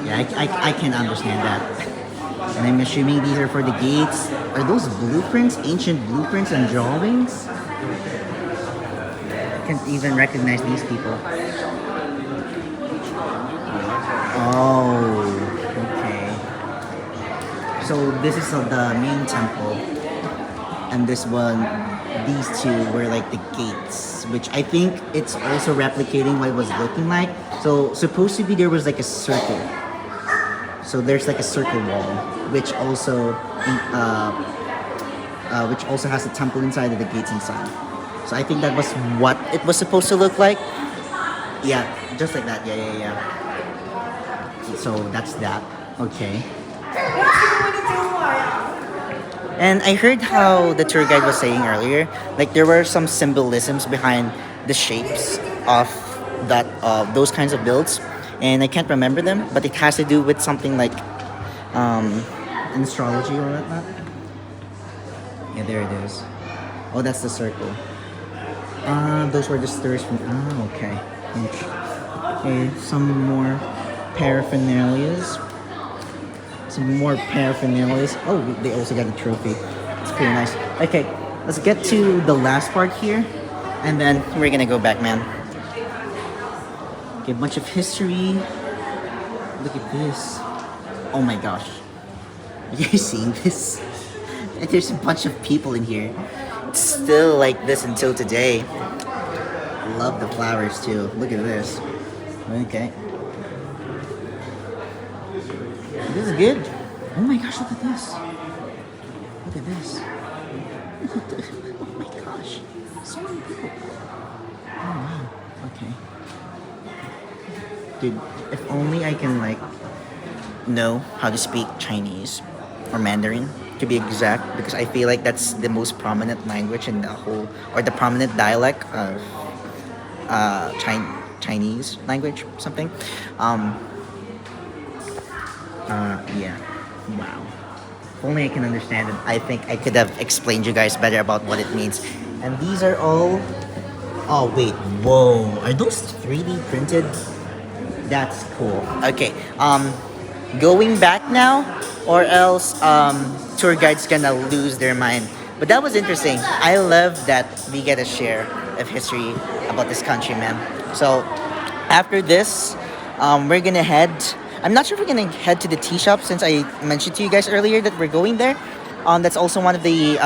Yeah, I can understand that. And I'm assuming these are for the gates. Are those blueprints? Ancient blueprints and drawings? I can't even recognize these people. Oh, okay. So this is the main temple. And this one, these two were like the gates, which I think it's also replicating what it was looking like. So supposed to be there was like a circle. So there's like a circle wall, which also has a temple inside and the gates inside. So I think that was what it was supposed to look like. Yeah, just like that. Yeah. So that's that. Okay. And I heard how the tour guide was saying earlier, like there were some symbolisms behind the shapes of those kinds of builds, and I can't remember them, but it has to do with something like astrology or whatnot. Yeah, there it is. Oh, that's the circle. Those were the stairs from. Okay. Okay, some more paraphernalias. Oh, they also got a trophy. It's pretty nice. Okay, let's get to the last part here, and then we're gonna go back, man. Okay, a bunch of history. Look at this. Oh my gosh. Are you guys seeing this? There's a bunch of people in here. It's still like this until today. Love the flowers too. Look at this. Okay. This is good. Oh my gosh, look at this. Look at this. Oh my gosh. So many people. Oh wow. Okay. Dude, if only I can like know how to speak Chinese or Mandarin to be exact, because I feel like that's the most prominent language in the whole, or the prominent dialect of Chinese language, something. Yeah. Wow. If only I can understand it. I think I could have explained you guys better about what it means. And these are all. Oh wait. Whoa. Are those 3D printed? That's cool. Okay. Going back now, or else tour guide's gonna lose their mind. But that was interesting. I love that we get a share of history about this country, man. So after this, we're gonna head. I'm not sure if we're gonna head to the tea shop, since I mentioned to you guys earlier that we're going there. That's also one of the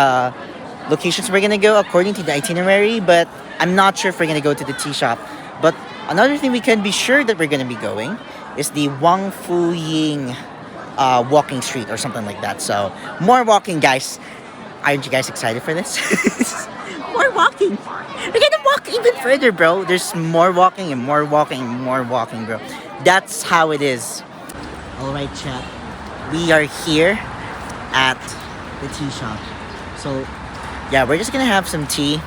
locations we're gonna go according to the itinerary, but I'm not sure if we're gonna go to the tea shop. But another thing we can be sure that we're gonna be going is the Wang Fu Ying walking street or something like that. So more walking, guys. Aren't you guys excited for this? More walking. We're gonna walk even further, bro. There's more walking and more walking and more walking, bro. That's how it is. Alright, chat. We are here at the tea shop. So, yeah, we're just gonna have some tea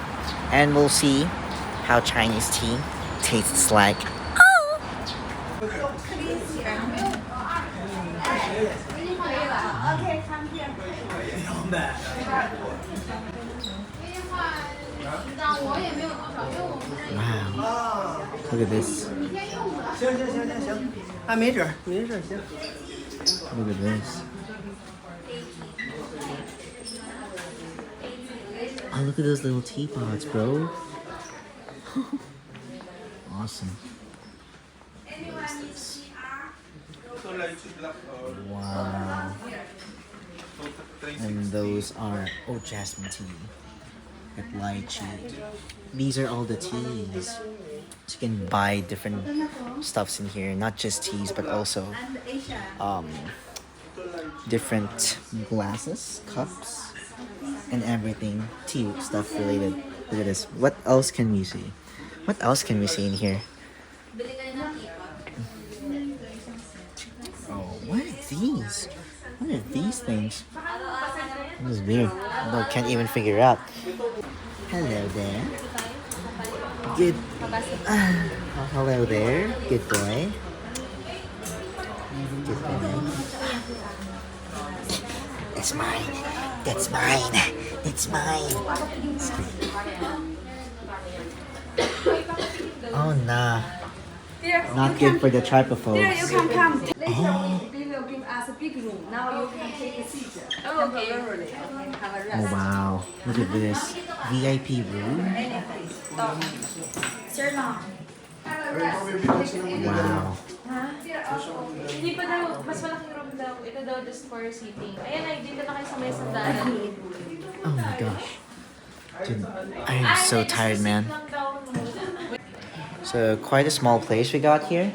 and we'll see how Chinese tea tastes like. Look at this. 行行行行行，啊，没事儿没事儿，行。 Look at this. Oh, look at those little teapots, bro. Awesome. What is this? Wow. And those are, oh, jasmine tea. With lychee. These are all the teas. So you can buy different stuffs in here, not just teas, but also different glasses, cups, and everything tea stuff related. Look at this. What else can we see? What else can we see in here? Oh, what are these? What are these things? This is weird. I can't even figure out. Hello there. Good. Hello there. Good boy. Good boy. It's mine. That's mine. It's mine. Oh nah. Not good for the trypophobes. Here you can come. Later Oh. we will give us a big room. Now you can take a seat. Oh, okay. Temporarily. Okay, have a Oh rest. wow. Look at this. VIP room. Sir lang. Wow. Hindi pa daw, mas malaking room daw. Ito daw just for seating. Ayan ay, dito na kayo sa may sandalan. Oh my gosh. Dude, I am so tired, man. So quite a small place we got here.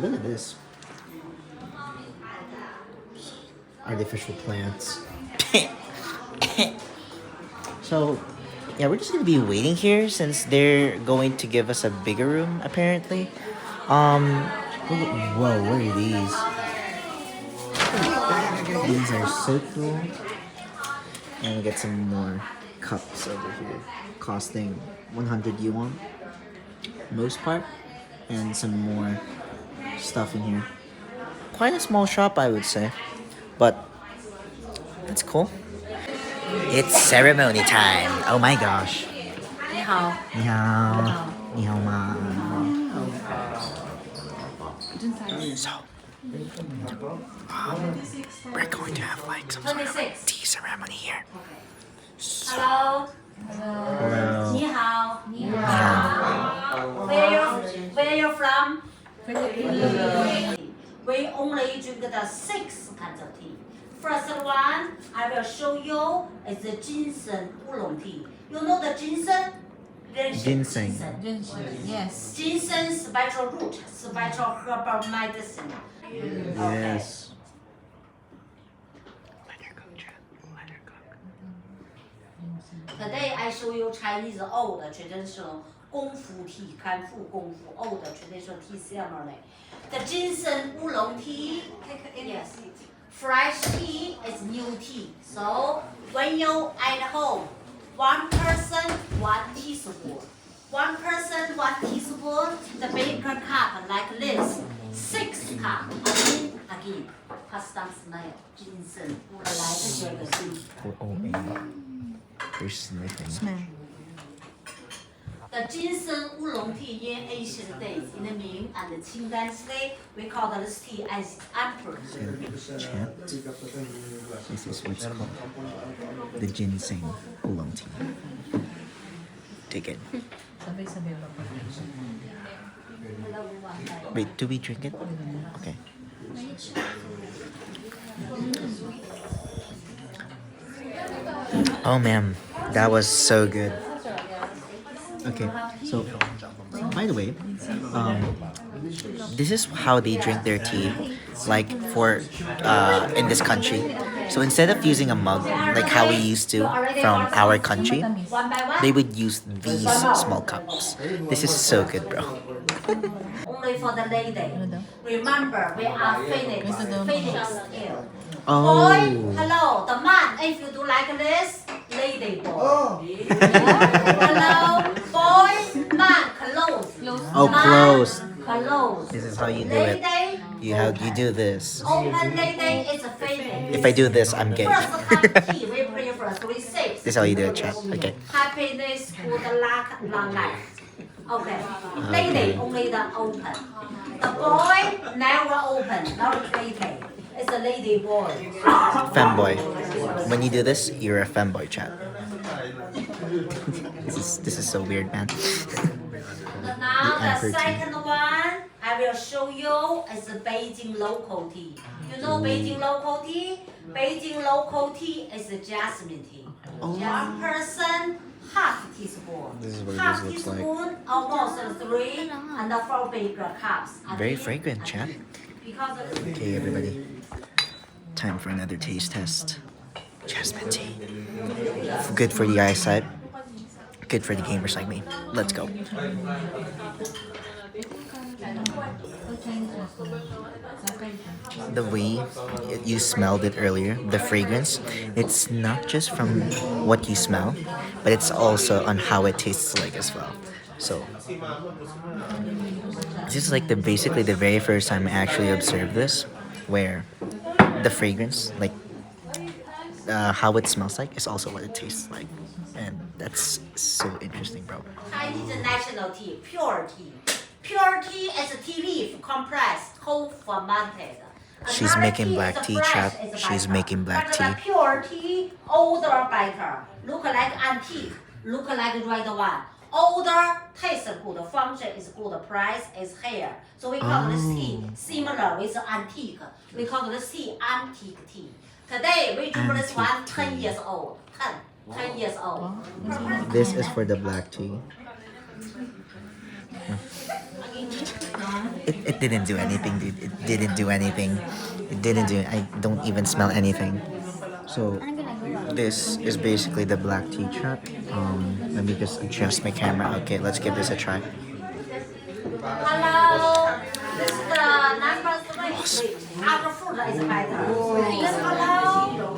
Look at this. Artificial plants. So yeah, we're just gonna be waiting here since they're going to give us a bigger room apparently. Whoa, what are these? These are so cool. And we get some more cups over here, costing 100 yuan, most part, and some more stuff in here. Quite a small shop, I would say, but that's cool. It's ceremony time. Oh my gosh. 你好。你好，你好吗？So, we're going to have like some sort of tea ceremony here. Hello. Hello. 你好。你好。 Where you from? We only drink the 6 kinds of tea. First one, I will show you is the ginseng oolong tea. You know the ginseng? Ginseng. Yes. Ginseng special root, special herbal medicine. Yes. Let her cook, Chad. Let her cook. Today I show you Chinese old traditional 功夫 tea, 看护功夫 old traditional tea ceremony. The ginseng oolong tea, yes. Fresh tea is new tea. So when you at home, 1 person 1 teaspoon. 1 person 1 teaspoon. The baker cup like this. 6 cup. Again. Custom smell. Ginseng. 我来的这个是。 They're sniffing. The ginseng oolong tea in ancient days, in the Ming and the Qing dynasty, we call this tea as emperor. Chant. This is what's called the ginseng oolong tea. Take it. Wait, do we drink it? Okay. Oh man, that was so good. Okay, so by the way, this is how they drink their tea, like for in this country. So instead of using a mug like how we used to from our country, they would use these small cups. This is so good, bro. Only for the lady. Remember, we are Phoenix scale. Oh. Boy, hello. The man, if you do like this, lady boy. Hello, boy, man, close. Oh, Man, close. Close. This is how you do it. Lady, You do this. open lady is a Phoenix. If I do this, I'm gay. First cup tea, we pray first, we say. This is how you do it, chat. Okay. Happiness, good luck, long life. Okay. Lady only the open. The boy never open, not lady. It's a lady boy. Femboy. When you do this, you're a femboy, chat. This is so weird, man. Now the Emperor tea. second one I will show you is the Beijing local tea. You know Beijing local tea? Beijing local tea is the jasmine tea. One person, half teaspoon. This is what Half this looks like. teaspoon, almost 3 and 4 bigger cups. Very fragrant, chat. Because of Okay, everybody. Time for another taste test. Jasmine tea. Good for the eyesight. Good for the gamers like me. Let's go. The way you smelled it earlier, the fragrance, it's not just from what you smell, but it's also on how it tastes like as well. So this is like basically the very first time I actually observed this, where the fragrance, like how it smells like, is also what it tastes like, and that's so interesting, bro. Chinese national tea, pure tea. Pure tea is a tea leaf compressed, whole fermented. She's making black tea, chat. She's making black tea. But the pure tea, older better. Look like antique, look like red one. Older, taste good, function is good, price is higher. So we call this tea similar with antique. We call this tea antique tea. Today we do this one 10 years old. 10 years old. This is for the black tea. It didn't do anything, dude. It didn't do anything. It didn't do. I don't even smell anything. So this is basically the black tea, chat. Let me just adjust my camera. Okay, let's give this a try. Hello. This is the number 3. After food is better. Yes, hello.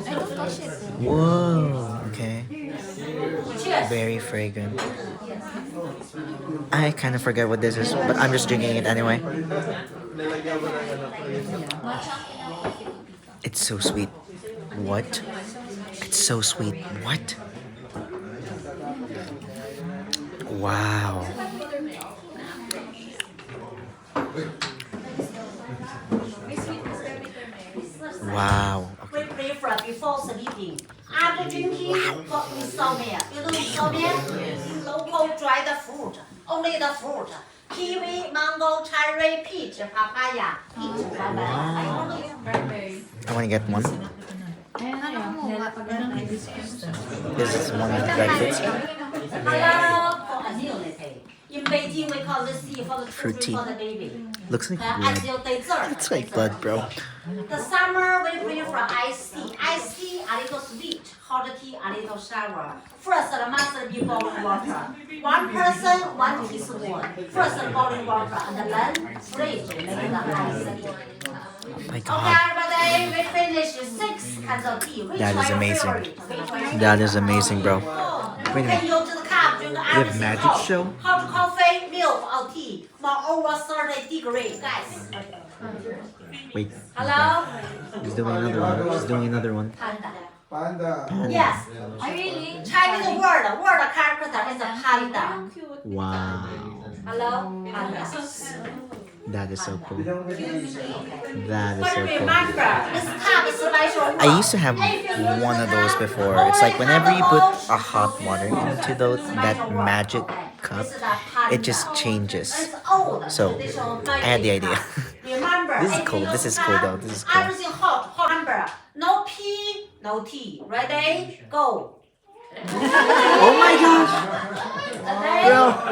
Whoa. Okay. Cheers. Very fragrant. I kind of forget what this is, but I'm just drinking it anyway. It's so sweet. What? It's so sweet. What? Wow. Wow. We prefer before sleeping. After drinking, got insomnia. You know insomnia? Local dried fruit. Only the fruit. Kiwi, mango, cherry, peach, papaya. Peach, papaya. Bradbury. I want to get one. This is one of the dry fruits. Hello, for immunity. In Beijing, we call this tea for the Fruit tea. for the baby. Looks like As blood. your dessert. It's like blood, bro. The summer we prefer iced tea. Iced tea a little sweet, hot tea a little sour. First the must be boiling water. One person, 1 teaspoon. First boiling water and then fridge make the iced tea. Oh my Okay, god. everybody, we finished 6 kinds of tea. Which That is one your amazing. favorite? Which one your That is amazing, bro. You Wait a can minute. use the cup, drink everything magic hot. show? Hot coffee, milk, or tea. For over 30 degrees, guys. Wait. Hello? He's doing another one. He's doing another one. Panda. Yes. Really? Chinese word character is a panda. Wow. Hello? Panda. That is so cool. That is But so cool. remember, this cup is special. I used to have one of those before. It's like whenever you put a hot water into that magic cup, it just changes. It's old. So, I had the idea. Remember, This is if cool. you This is use cool, cup, though. This is cool. Everything hot. Remember, no pee, no tea. Ready? Go. Oh my gosh! Today,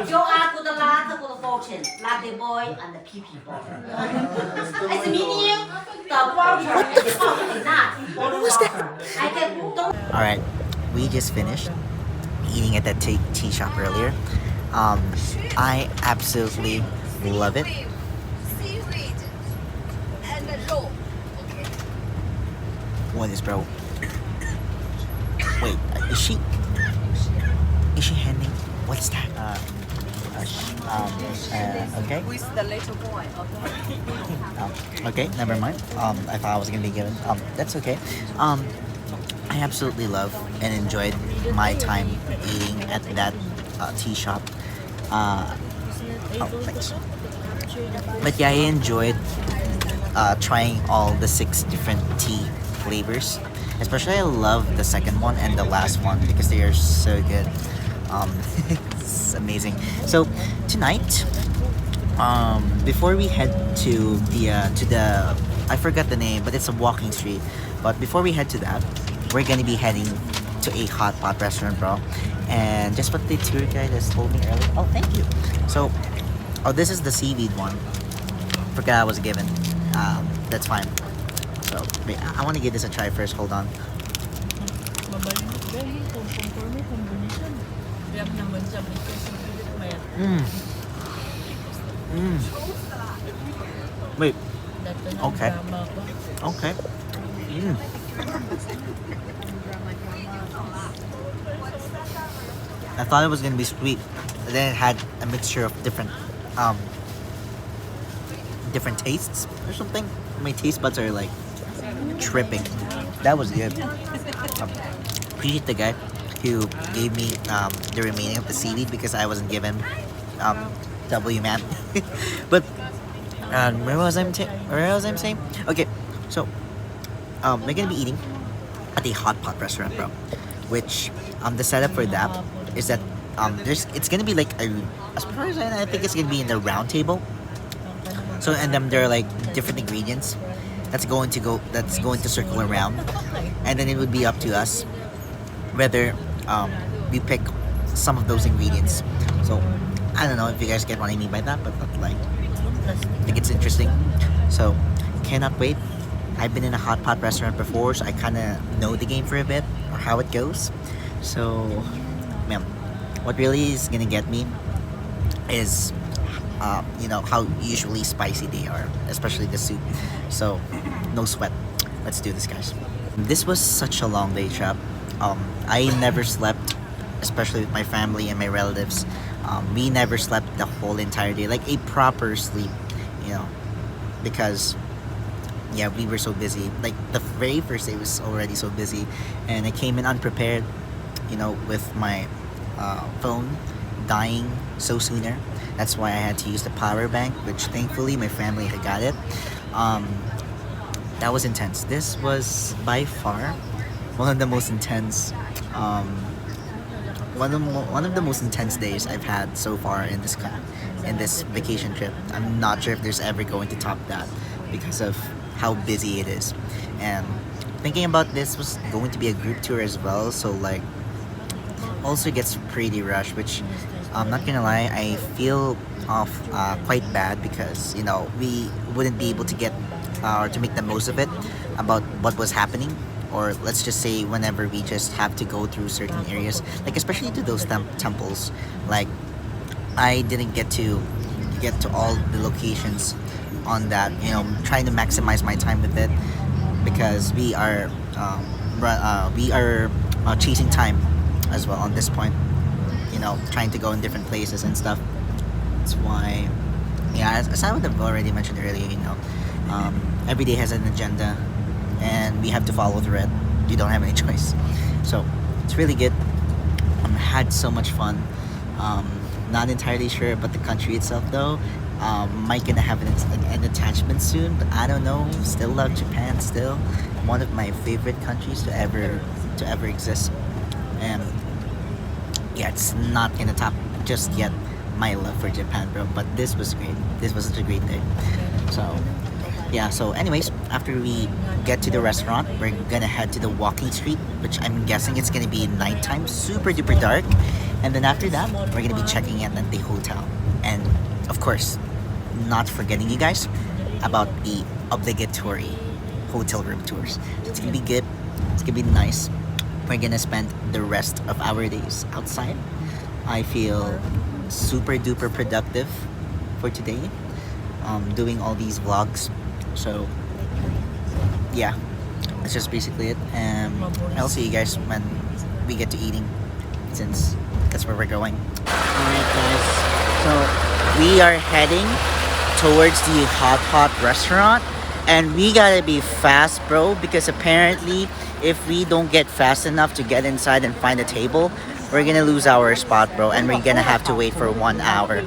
you are good luck, good fortune, lucky boy and the pee-pee boy. It's meaning the water is hot enough. What was that? I can don't. Alright, we just finished eating at that tea shop earlier. I absolutely love it. Seaweed and roll. Okay. What is, bro? Wait, is she handing? What's that? Okay. With the little boy. Okay. Okay, never mind. I thought I was gonna be given. That's okay. I absolutely love and enjoyed my time eating at that tea shop. Oh, thanks. But yeah, I enjoyed trying all the 6 different tea flavors. Especially I love the second one and the last one because they are so good. It's amazing. So tonight, before we head to the I forgot the name, but it's a walking street. But before we head to that, we're gonna be heading to a hot pot restaurant, bro. And just what the tour guide has told me earlier. Oh, thank you. So, oh, this is the seaweed one. Forgot I was given. That's fine. So, wait, I want to give this a try first. Hold on. Mm. Mm. Wait. Okay. Okay. Mm. I thought it was gonna be sweet, but then it had a mixture of different tastes or something. My taste buds are like tripping. That was good. Appreciate the guy who gave me the remaining of the seaweed because I wasn't given W man. But where was I saying? Okay, so we're gonna be eating at a hot pot restaurant, bro. Which the setup for that is that it's gonna be like as far as I think it's gonna be in the round table. So and then there are like different ingredients that's going to circle around, and then it would be up to us whether we pick some of those ingredients. So I don't know if you guys get what I mean by that, but like I think it's interesting. So cannot wait. I've been in a hot pot restaurant before, so I kind of know the game for a bit or how it goes. So, man, what really is gonna get me is, how usually spicy they are, especially the soup. So, no sweat. Let's do this, guys. This was such a long day, Chap. I never slept, especially with my family and my relatives. We never slept the whole entire day, like a proper sleep, because yeah, we were so busy. Like the very first day was already so busy, and I came in unprepared, with my phone dying so sooner. That's why I had to use the power bank, which thankfully my family had got it. That was intense. This was by far one of the most intense one of the most intense days I've had so far in this vacation trip. I'm not sure if there's ever going to top that because of how busy it is. And thinking about this was going to be a group tour as well, so like also gets pretty rushed, which I'm not gonna lie, I feel quite bad because we wouldn't be able to get or to make the most of it about what was happening, or let's just say whenever we just have to go through certain areas, like especially to those temples. Like I didn't get to all the locations on that, trying to maximize my time with it because we are chasing time as well on this point, trying to go in different places and stuff. That's why, yeah, as I would have already mentioned earlier, every day has an agenda and we have to follow through it. You don't have any choice. So it's really good. Had so much fun. Not entirely sure about the country itself though. Might gonna have an attachment soon, but I don't know. Still love Japan. Still one of my favorite countries to ever exist. And yeah, it's not gonna top just yet my love for Japan, bro. But this was great. This was such a great day. So yeah. So anyways, after we get to the restaurant, we're gonna head to the walking street, which I'm guessing it's gonna be nighttime, super duper dark. And then after that, we're gonna be checking in at the hotel. And of course, not forgetting you guys about the obligatory hotel room tours. It's gonna be good. It's gonna be nice. We're gonna spend the rest of our days outside. I feel super duper productive for today, doing all these vlogs. So yeah, that's just basically it. And I'll see you guys when we get to eating, since that's where we're going. Alright guys, so we are heading towards the hot pot restaurant, and we gotta be fast, bro, because apparently if we don't get fast enough to get inside and find a table, we're gonna lose our spot, bro, and we're gonna have to wait for 1 hour.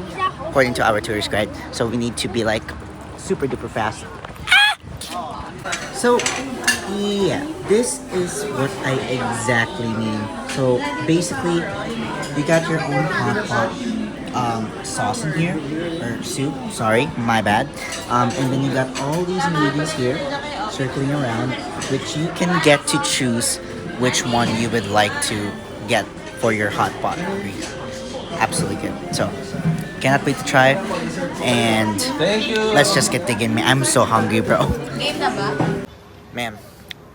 according to our tourist guide. So we need to be like super duper fast. So yeah, this is what I exactly mean. So basically, you got your own hot pot sauce in here, or soup. Sorry, my bad. And then you got all these ingredients here, circling around, which you can get to choose which one you would like to get for your hot pot. Absolutely good. So cannot wait to try. And let's just get digging. I'm so hungry, bro. Man,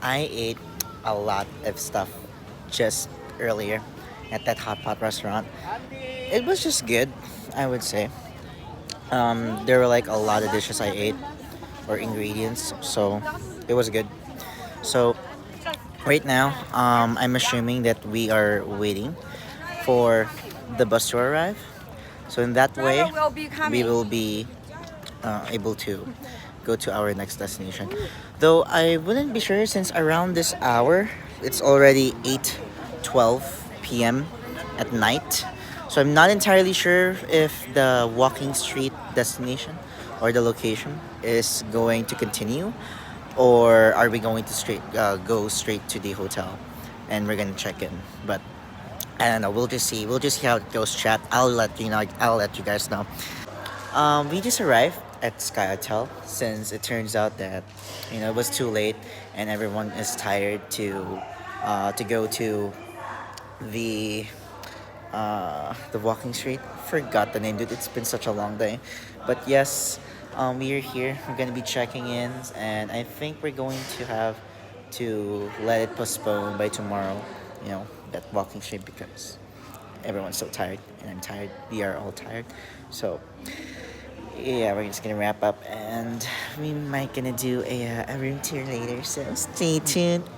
I ate a lot of stuff just earlier at that hot pot restaurant. It was just good, I would say. There were like a lot of dishes I ate or ingredients, so it was good. So right now, I'm assuming that we are waiting for the bus to arrive. So in that way, Driver will be coming. we will be able to go to our next destination. Though I wouldn't be sure since around this hour, it's already 8:12 p.m. at night. So I'm not entirely sure if the walking street destination or the location is going to continue, or are we going to go straight to the hotel and we're gonna check in. But I don't know. We'll just see. We'll just see how it goes, chat. I'll let you know. I'll let you guys know. We just arrived at Sky Hotel since it turns out that it was too late and everyone is tired to go to the walking street. Forgot the name, dude. It's been such a long day, but yes, we are here. We're gonna be checking in, and I think we're going to have to let it postpone by tomorrow. That walking street because everyone's so tired and I'm tired. We are all tired, so yeah, we're just gonna wrap up and we might gonna do a room tour later. So stay tuned.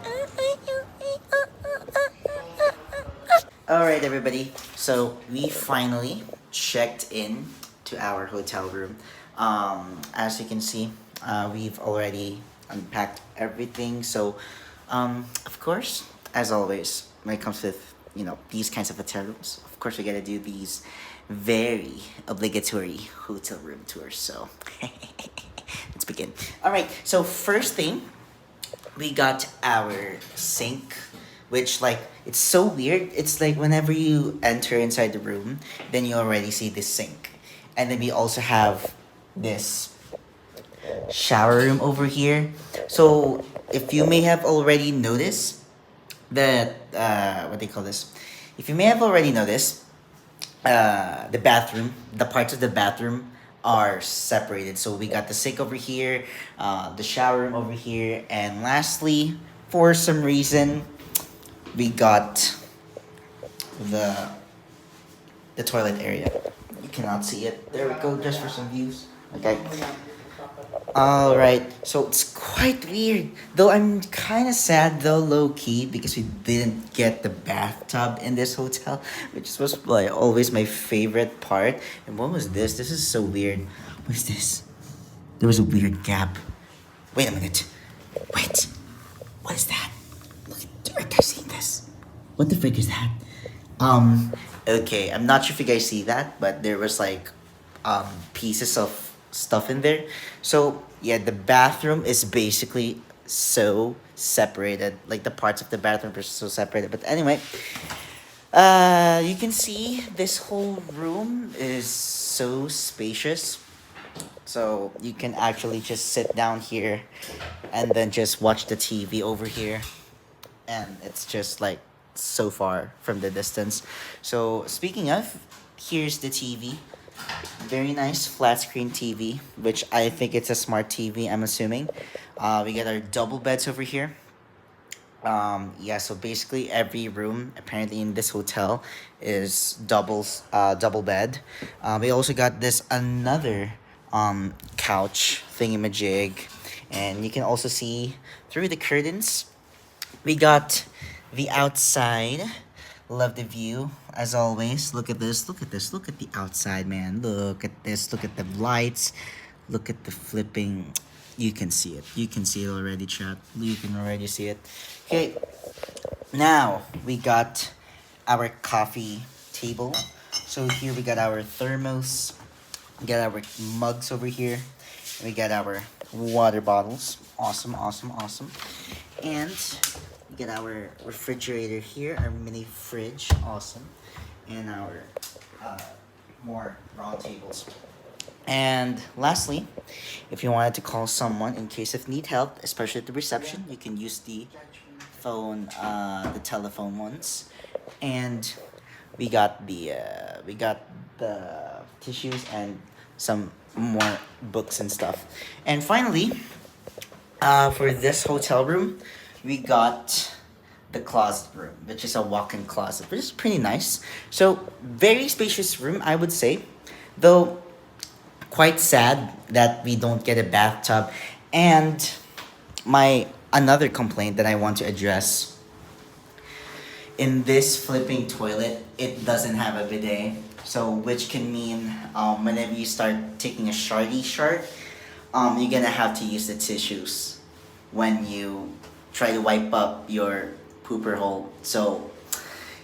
Alright, everybody, so we finally checked in to our hotel room. As you can see, we've already unpacked everything. So of course, as always, when it comes with these kinds of hotel rooms, of course we gotta do these very obligatory hotel room tours. So let's begin. Alright, so first thing, we got our sink, which it's so weird. It's like whenever you enter inside the room, then you already see this sink. And then we also have this shower room over here. So if you may have already noticed that what do you call this? If you may have already noticed, the bathroom, the parts of the bathroom are separated. So we got the sink over here, the shower room over here, and lastly, for some reason, we got the toilet area. You cannot see it. There we go, just for some views. Okay. Alright, so it's quite weird. Though I'm kind of sad though, low-key, because we didn't get the bathtub in this hotel, which was always my favorite part. And what was this? This is so weird. What is this? There was a weird gap. Wait a minute. Wait. What is that? Look at, are you guys seeing this? What the frick is that? Okay, I'm not sure if you guys see that, but there was pieces of stuff in there. So yeah, the bathroom is basically so separated. Like the parts of the bathroom are so separated. But anyway, you can see this whole room is so spacious. So you can actually just sit down here and then just watch the TV over here. And it's just so far from the distance. So speaking of, here's the TV. Very nice flat screen TV, which I think it's a smart TV, I'm assuming. We got our double beds over here. Yeah, so basically every room apparently in this hotel is double bed. We also got this another couch thingamajig, and you can also see through the curtains. We got the outside. Love the view as always. Look at this, look at this, look at the outside, man. Look at this, look at the lights, look at the flipping. You can see it, you can see it already, chat. You can already see it. Okay, now we got our coffee table. So here we got our thermos, We got our mugs over here. We got our water bottles. Awesome, awesome, awesome. And we got our refrigerator here, our mini fridge. Awesome. And our more round tables. And lastly, if you wanted to call someone in case of need help, especially at the reception, you can use the phone, the telephone ones. And we got the tissues and some more books and stuff. And finally, for this hotel room, we got the closet room, which is a walk-in closet, which is pretty nice. So very spacious room, I would say, though quite sad that we don't get a bathtub. And my another complaint that I want to address, in this flipping toilet, it doesn't have a bidet. So which can mean whenever you start taking a shardy shart, you're gonna have to use the tissues when you try to wipe up your pooper hole. So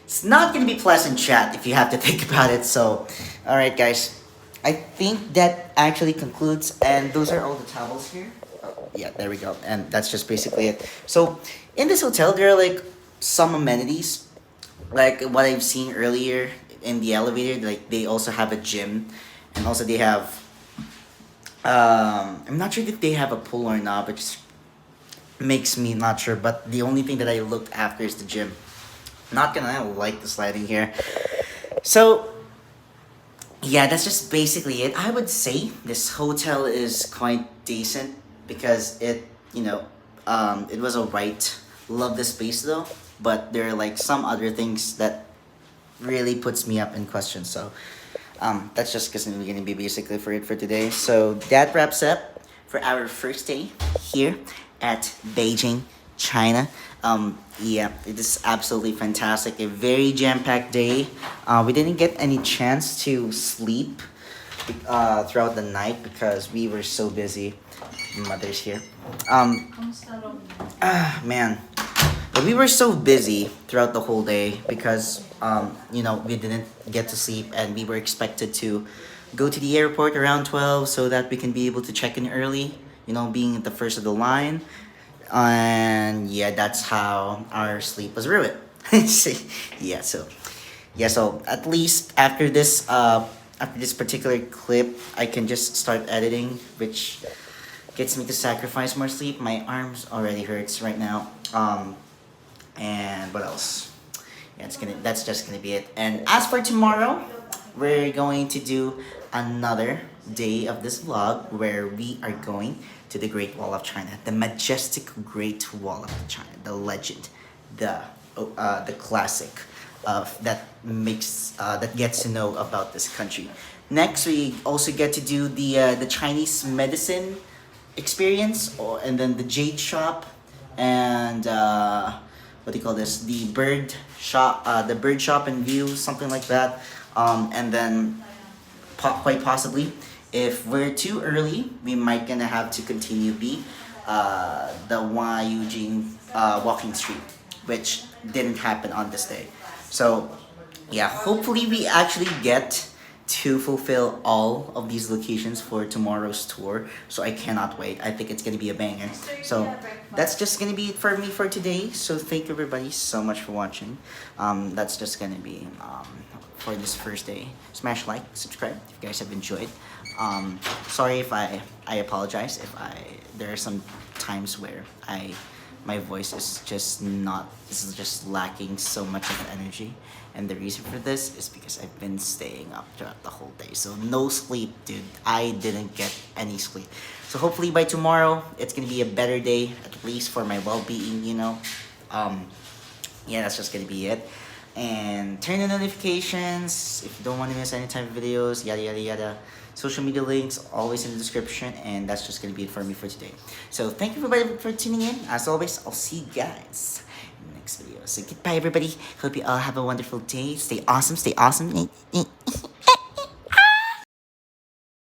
it's not gonna be pleasant chat if you have to think about it. So alright guys, I think that actually concludes, and those are all the towels here. Oh, yeah, there we go. And that's just basically it. So in this hotel, there are like some amenities, like what I've seen earlier in the elevator. Like they also have a gym, and also they have I'm not sure if they have a pool or not, but just makes me not sure. But the only thing that I looked after is the gym. Not gonna, I like the sliding here. So yeah, that's just basically it. I would say this hotel is quite decent because it, it was alright. Love the space though, but there are like some other things that really puts me up in question. So that's just gonna be basically for it for today. So that wraps up for our first day here at Beijing, China. Yeah, it is absolutely fantastic. A very jam-packed day. We didn't get any chance to sleep throughout the night because we were so busy. Mother's here. Man, but we were so busy throughout the whole day because we didn't get to sleep, and we were expected to go to the airport around 12 so that we can be able to check in early, being at the first of the line. And yeah, that's how our sleep was ruined. So at least after this particular clip, I can just start editing, which gets me to sacrifice more sleep. My arms already hurts right now. And what else? Yeah, that's just gonna be it. And as for tomorrow, we're going to do another day of this vlog where we are going to the Great Wall of China, the majestic Great Wall of China, the legend, the classic that gets to know about this country. Next, we also get to do the Chinese medicine experience, and then the jade shop, and what do you call this? The bird shop and view, something like that. And then quite possibly, if we're too early, we might gonna have to continue the Yujing walking street, which didn't happen on this day. So yeah, hopefully we actually get to fulfill all of these locations for tomorrow's tour. So I cannot wait. I think it's gonna be a banger. So that's just gonna be it for me for today. So thank you everybody so much for watching. That's just gonna be for this first day. Smash like, subscribe if you guys have enjoyed. Sorry if I apologize if there are some times where my voice is just lacking so much of energy, and the reason for this is because I've been staying up throughout the whole day. So no sleep, dude. I didn't get any sleep. So hopefully by tomorrow it's gonna be a better day, at least for my well-being, Yeah, that's just gonna be it. And turn on notifications if you don't want to miss any type of videos, yada yada yada. Social media links always in the description, and that's just gonna be it for me for today. So thank you everybody for tuning in. As always, I'll see you guys in the next video. So goodbye everybody. Hope you all have a wonderful day. Stay awesome.